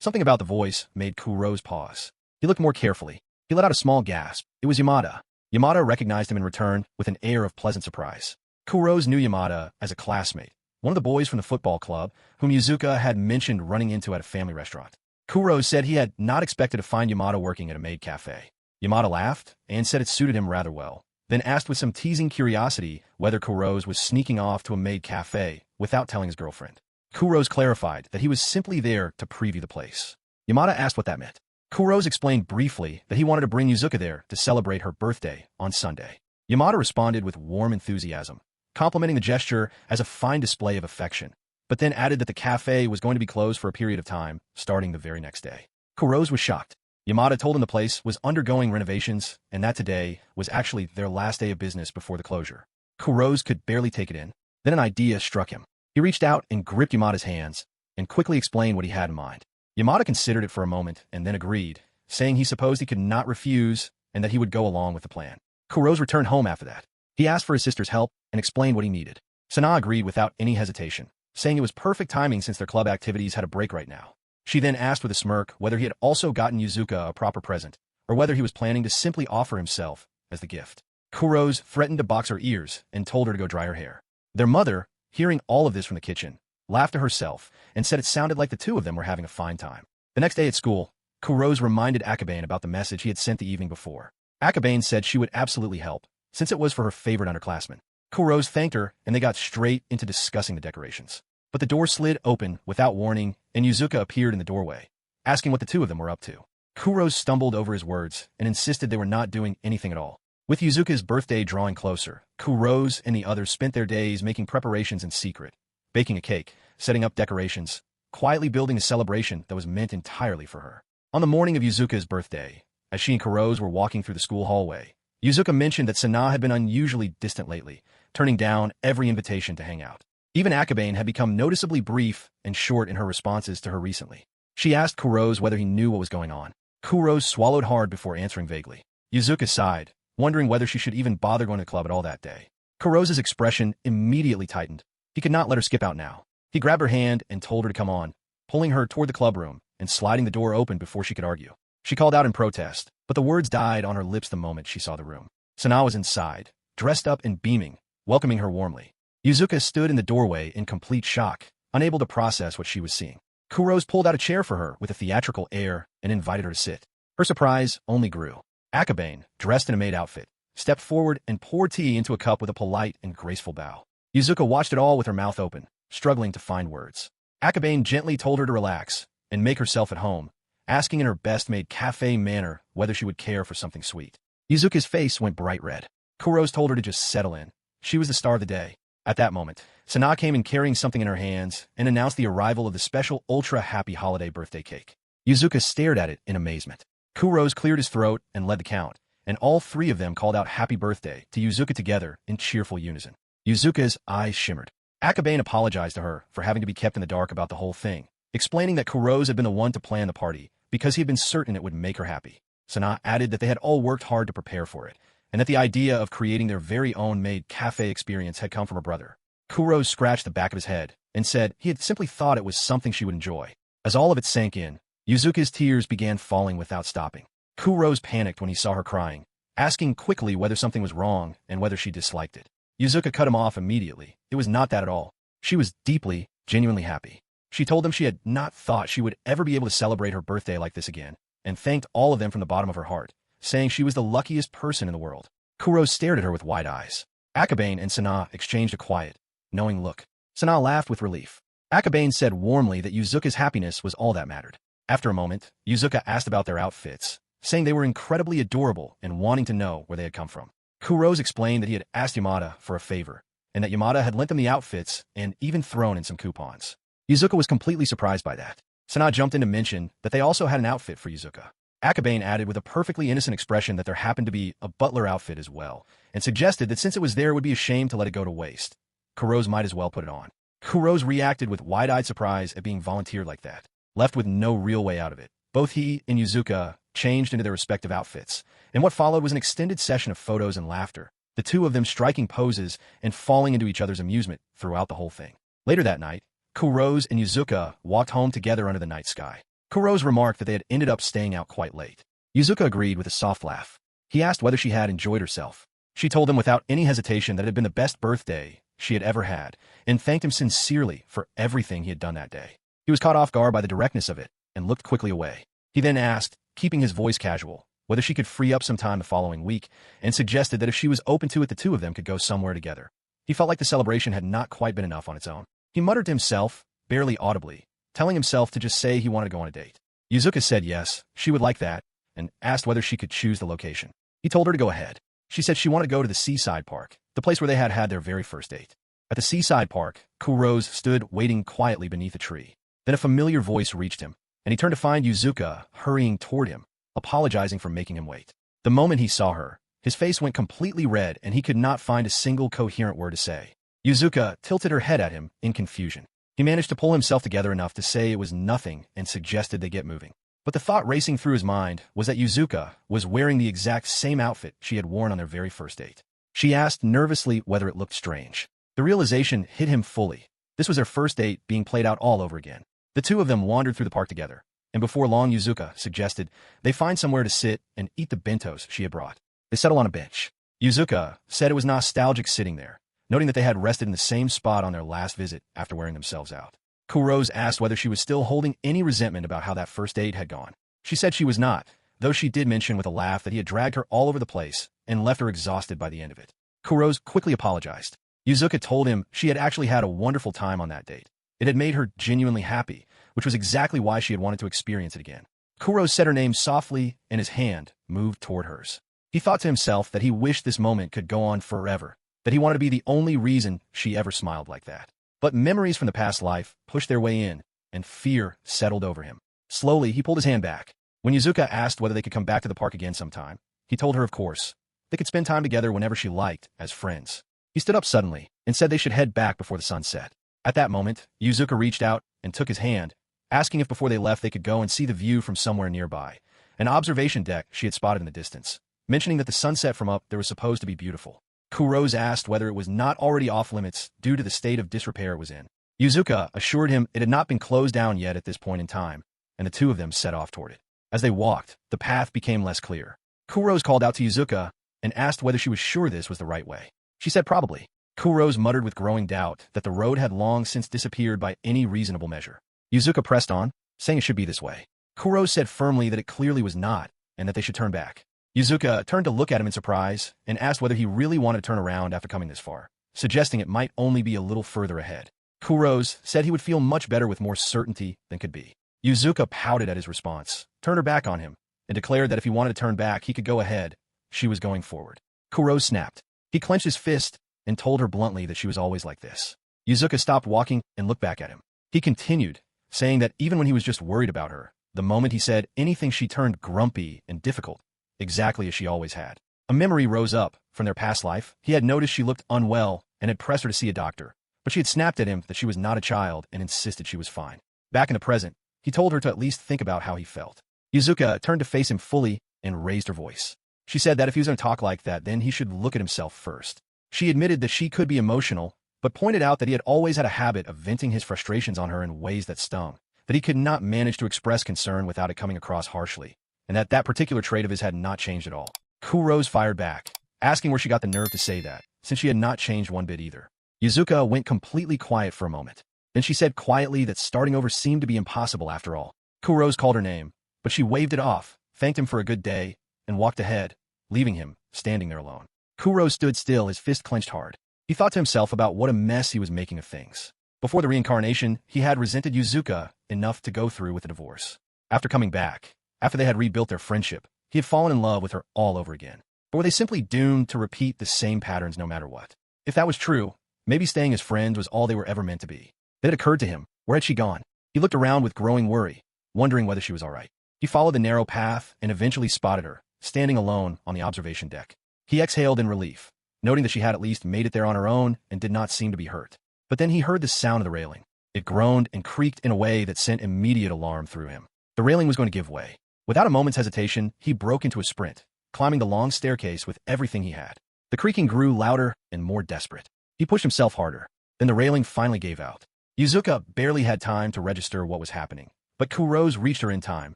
Something about the voice made Kurose pause. He looked more carefully. He let out a small gasp. It was Yamada. Yamada recognized him in return with an air of pleasant surprise. Kurose knew Yamada as a classmate, one of the boys from the football club, whom Yuzuka had mentioned running into at a family restaurant. Kurose said he had not expected to find Yamada working at a maid cafe. Yamada laughed and said it suited him rather well, then asked with some teasing curiosity whether Kurose was sneaking off to a maid cafe without telling his girlfriend. Kurose clarified that he was simply there to preview the place. Yamada asked what that meant. Kurose explained briefly that he wanted to bring Yuzuka there to celebrate her birthday on Sunday. Yamada responded with warm enthusiasm, complimenting the gesture as a fine display of affection, but then added that the cafe was going to be closed for a period of time, starting the very next day. Kurose was shocked. Yamada told him the place was undergoing renovations and that today was actually their last day of business before the closure. Kurose could barely take it in. Then an idea struck him. He reached out and gripped Yamada's hands and quickly explained what he had in mind. Yamada considered it for a moment and then agreed, saying he supposed he could not refuse and that he would go along with the plan. Kurose returned home after that. He asked for his sister's help and explained what he needed. Sana agreed without any hesitation, saying it was perfect timing since their club activities had a break right now. She then asked with a smirk whether he had also gotten Yuzuka a proper present, or whether he was planning to simply offer himself as the gift. Kurose threatened to box her ears and told her to go dry her hair. Their mother, hearing all of this from the kitchen, laughed to herself and said it sounded like the two of them were having a fine time. The next day at school, Kurose reminded Akabane about the message he had sent the evening before. Akabane said she would absolutely help, since it was for her favorite underclassman. Kurose thanked her, and they got straight into discussing the decorations. But the door slid open without warning, and Yuzuka appeared in the doorway, asking what the two of them were up to. Kurose stumbled over his words and insisted they were not doing anything at all. With Yuzuka's birthday drawing closer, Kurose and the others spent their days making preparations in secret, baking a cake, setting up decorations, quietly building a celebration that was meant entirely for her. On the morning of Yuzuka's birthday, as she and Kurose were walking through the school hallway, Yuzuka mentioned that Sana had been unusually distant lately, turning down every invitation to hang out. Even Akabane had become noticeably brief and short in her responses to her recently. She asked Kurose whether he knew what was going on. Kurose swallowed hard before answering vaguely. Yuzuka sighed, wondering whether she should even bother going to the club at all that day. Kurose's expression immediately tightened. He could not let her skip out now. He grabbed her hand and told her to come on, pulling her toward the clubroom and sliding the door open before she could argue. She called out in protest, but the words died on her lips the moment she saw the room. Sana was inside, dressed up and beaming, welcoming her warmly. Yuzuka stood in the doorway in complete shock, unable to process what she was seeing. Kurose pulled out a chair for her with a theatrical air and invited her to sit. Her surprise only grew. Akabane, dressed in a maid outfit, stepped forward and poured tea into a cup with a polite and graceful bow. Yuzuka watched it all with her mouth open, struggling to find words. Akabane gently told her to relax and make herself at home, asking in her best-made cafe manner whether she would care for something sweet. Yuzuka's face went bright red. Kurose told her to just settle in. She was the star of the day. At that moment, Sana came in carrying something in her hands and announced the arrival of the special ultra-happy holiday birthday cake. Yuzuka stared at it in amazement. Kurose cleared his throat and led the count, and all three of them called out happy birthday to Yuzuka together in cheerful unison. Yuzuka's eyes shimmered. Akabane apologized to her for having to be kept in the dark about the whole thing, explaining that Kurose had been the one to plan the party because he had been certain it would make her happy. Sana added that they had all worked hard to prepare for it, and that the idea of creating their very own made cafe experience had come from her brother. Kurose scratched the back of his head and said he had simply thought it was something she would enjoy. As all of it sank in, Yuzuka's tears began falling without stopping. Kurose panicked when he saw her crying, asking quickly whether something was wrong and whether she disliked it. Yuzuka cut him off immediately. It was not that at all. She was deeply, genuinely happy. She told them she had not thought she would ever be able to celebrate her birthday like this again, and thanked all of them from the bottom of her heart, saying she was the luckiest person in the world. Kurose stared at her with wide eyes. Akabane and Sana exchanged a quiet, knowing look. Sana laughed with relief. Akabane said warmly that Yuzuka's happiness was all that mattered. After a moment, Yuzuka asked about their outfits, saying they were incredibly adorable and wanting to know where they had come from. Kurose explained that he had asked Yamada for a favor, and that Yamada had lent them the outfits and even thrown in some coupons. Yuzuka was completely surprised by that. Sana jumped in to mention that they also had an outfit for Yuzuka. Akabane added with a perfectly innocent expression that there happened to be a butler outfit as well, and suggested that since it was there it would be a shame to let it go to waste. Kurose might as well put it on. Kurose reacted with wide-eyed surprise at being volunteered like that, left with no real way out of it. Both he and Yuzuka changed into their respective outfits, and what followed was an extended session of photos and laughter, the two of them striking poses and falling into each other's amusement throughout the whole thing. Later that night, Kurose and Yuzuka walked home together under the night sky. Kurose remarked that they had ended up staying out quite late. Yuzuka agreed with a soft laugh. He asked whether she had enjoyed herself. She told him without any hesitation that it had been the best birthday she had ever had, and thanked him sincerely for everything he had done that day. He was caught off guard by the directness of it, and looked quickly away. He then asked, keeping his voice casual, whether she could free up some time the following week, and suggested that if she was open to it, the two of them could go somewhere together. He felt like the celebration had not quite been enough on its own. He muttered to himself, barely audibly, telling himself to just say he wanted to go on a date. Yuzuka said yes, she would like that, and asked whether she could choose the location. He told her to go ahead. She said she wanted to go to the seaside park, the place where they had had their very first date. At the seaside park, Kurose stood waiting quietly beneath a tree. Then a familiar voice reached him, and he turned to find Yuzuka hurrying toward him, apologizing for making him wait. The moment he saw her, his face went completely red and he could not find a single coherent word to say. Yuzuka tilted her head at him in confusion. He managed to pull himself together enough to say it was nothing and suggested they get moving. But the thought racing through his mind was that Yuzuka was wearing the exact same outfit she had worn on their very first date. She asked nervously whether it looked strange. The realization hit him fully. This was their first date being played out all over again. The two of them wandered through the park together, and before long Yuzuka suggested they find somewhere to sit and eat the bentos she had brought. They settled on a bench. Yuzuka said it was nostalgic sitting there, noting that they had rested in the same spot on their last visit after wearing themselves out. Kurose asked whether she was still holding any resentment about how that first date had gone. She said she was not, though she did mention with a laugh that he had dragged her all over the place and left her exhausted by the end of it. Kurose quickly apologized. Yuzuka told him she had actually had a wonderful time on that date. It had made her genuinely happy, which was exactly why she had wanted to experience it again. Kurose said her name softly, and his hand moved toward hers. He thought to himself that he wished this moment could go on forever, that he wanted to be the only reason she ever smiled like that. But memories from the past life pushed their way in, and fear settled over him. Slowly, he pulled his hand back. When Yuzuka asked whether they could come back to the park again sometime, he told her of course. They could spend time together whenever she liked, as friends. He stood up suddenly, and said they should head back before the sun set. At that moment, Yuzuka reached out and took his hand, asking if before they left they could go and see the view from somewhere nearby, an observation deck she had spotted in the distance, mentioning that the sunset from up there was supposed to be beautiful. Kurose asked whether it was not already off limits due to the state of disrepair it was in. Yuzuka assured him it had not been closed down yet at this point in time, and the two of them set off toward it. As they walked, the path became less clear. Kurose called out to Yuzuka and asked whether she was sure this was the right way. She said probably. Kurose muttered with growing doubt that the road had long since disappeared by any reasonable measure. Yuzuka pressed on, saying it should be this way. Kurose said firmly that it clearly was not, and that they should turn back. Yuzuka turned to look at him in surprise and asked whether he really wanted to turn around after coming this far, suggesting it might only be a little further ahead. Kurose said he would feel much better with more certainty than could be. Yuzuka pouted at his response, turned her back on him, and declared that if he wanted to turn back, he could go ahead. She was going forward. Kurose snapped. He clenched his fist and told her bluntly that she was always like this. Yuzuka stopped walking and looked back at him. He continued, saying that even when he was just worried about her, the moment he said anything she turned grumpy and difficult, exactly as she always had. A memory rose up from their past life. He had noticed she looked unwell and had pressed her to see a doctor, but she had snapped at him that she was not a child and insisted she was fine. Back in the present, he told her to at least think about how he felt. Yuzuka turned to face him fully and raised her voice. She said that if he was going to talk like that, then he should look at himself first. She admitted that she could be emotional, but pointed out that he had always had a habit of venting his frustrations on her in ways that stung, that he could not manage to express concern without it coming across harshly, and that that particular trait of his had not changed at all. Kurose fired back, asking where she got the nerve to say that, since she had not changed one bit either. Yuzuka went completely quiet for a moment. Then she said quietly that starting over seemed to be impossible after all. Kurose called her name, but she waved it off, thanked him for a good day, and walked ahead, leaving him standing there alone. Kurose stood still, his fist clenched hard. He thought to himself about what a mess he was making of things. Before the reincarnation, he had resented Yuzuka enough to go through with a divorce. After coming back, after they had rebuilt their friendship, he had fallen in love with her all over again. But were they simply doomed to repeat the same patterns no matter what? If that was true, maybe staying as friends was all they were ever meant to be. Then it occurred to him, where had she gone? He looked around with growing worry, wondering whether she was all right. He followed the narrow path and eventually spotted her, standing alone on the observation deck. He exhaled in relief, noting that she had at least made it there on her own and did not seem to be hurt. But then he heard the sound of the railing. It groaned and creaked in a way that sent immediate alarm through him. The railing was going to give way. Without a moment's hesitation, he broke into a sprint, climbing the long staircase with everything he had. The creaking grew louder and more desperate. He pushed himself harder. Then the railing finally gave out. Yuzuka barely had time to register what was happening, but Kurose reached her in time,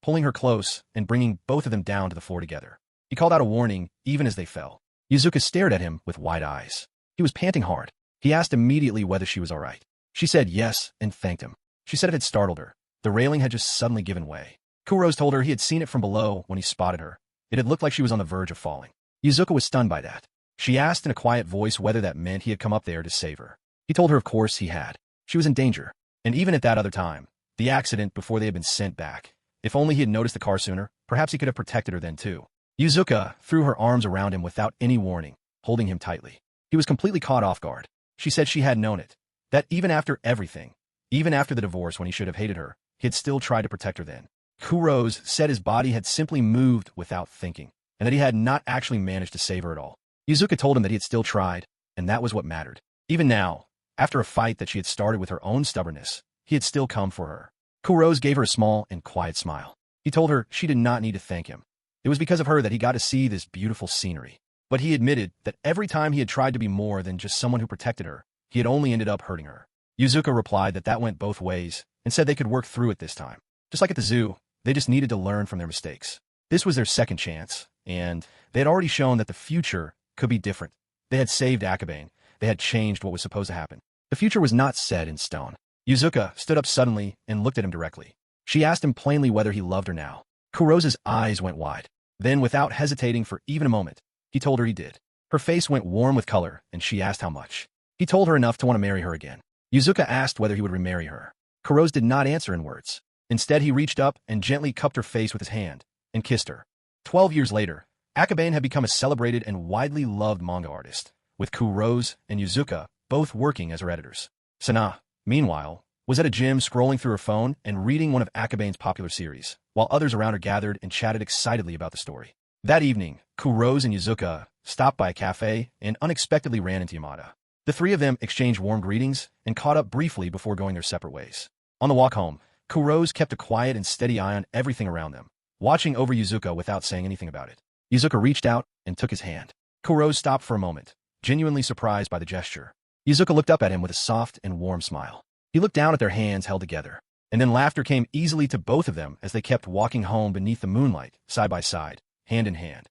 pulling her close and bringing both of them down to the floor together. He called out a warning even as they fell. Yuzuka stared at him with wide eyes. He was panting hard. He asked immediately whether she was all right. She said yes and thanked him. She said it had startled her. The railing had just suddenly given way. Kurose told her he had seen it from below when he spotted her. It had looked like she was on the verge of falling. Yuzuka was stunned by that. She asked in a quiet voice whether that meant he had come up there to save her. He told her of course he had. She was in danger. And even at that other time, the accident before they had been sent back, if only he had noticed the car sooner, perhaps he could have protected her then too. Yuzuka threw her arms around him without any warning, holding him tightly. He was completely caught off guard. She said she had known it, that even after everything, even after the divorce when he should have hated her, he had still tried to protect her then. Kurose said his body had simply moved without thinking, and that he had not actually managed to save her at all. Yuzuka told him that he had still tried, and that was what mattered. Even now, after a fight that she had started with her own stubbornness, he had still come for her. Kurose gave her a small and quiet smile. He told her she did not need to thank him. It was because of her that he got to see this beautiful scenery. But he admitted that every time he had tried to be more than just someone who protected her, he had only ended up hurting her. Yuzuka replied that that went both ways and said they could work through it this time. Just like at the zoo, they just needed to learn from their mistakes. This was their second chance, and they had already shown that the future could be different. They had saved Akabane. They had changed what was supposed to happen. The future was not set in stone. Yuzuka stood up suddenly and looked at him directly. She asked him plainly whether he loved her now. Kurose's eyes went wide. Then, without hesitating for even a moment, he told her he did. Her face went warm with color, and she asked how much. He told her enough to want to marry her again. Yuzuka asked whether he would remarry her. Kurose did not answer in words. Instead, he reached up and gently cupped her face with his hand and kissed her. 12 years later, Akabane had become a celebrated and widely loved manga artist, with Kurose and Yuzuka both working as her editors. Sana, meanwhile, was at a gym scrolling through her phone and reading one of Akabane's popular series, while others around her gathered and chatted excitedly about the story. That evening, Kurose and Yuzuka stopped by a cafe and unexpectedly ran into Yamada. The three of them exchanged warm greetings and caught up briefly before going their separate ways. On the walk home, Kurose kept a quiet and steady eye on everything around them, watching over Yuzuka without saying anything about it. Yuzuka reached out and took his hand. Kurose stopped for a moment, genuinely surprised by the gesture. Yuzuka looked up at him with a soft and warm smile. He looked down at their hands held together, and then laughter came easily to both of them as they kept walking home beneath the moonlight, side by side, hand in hand.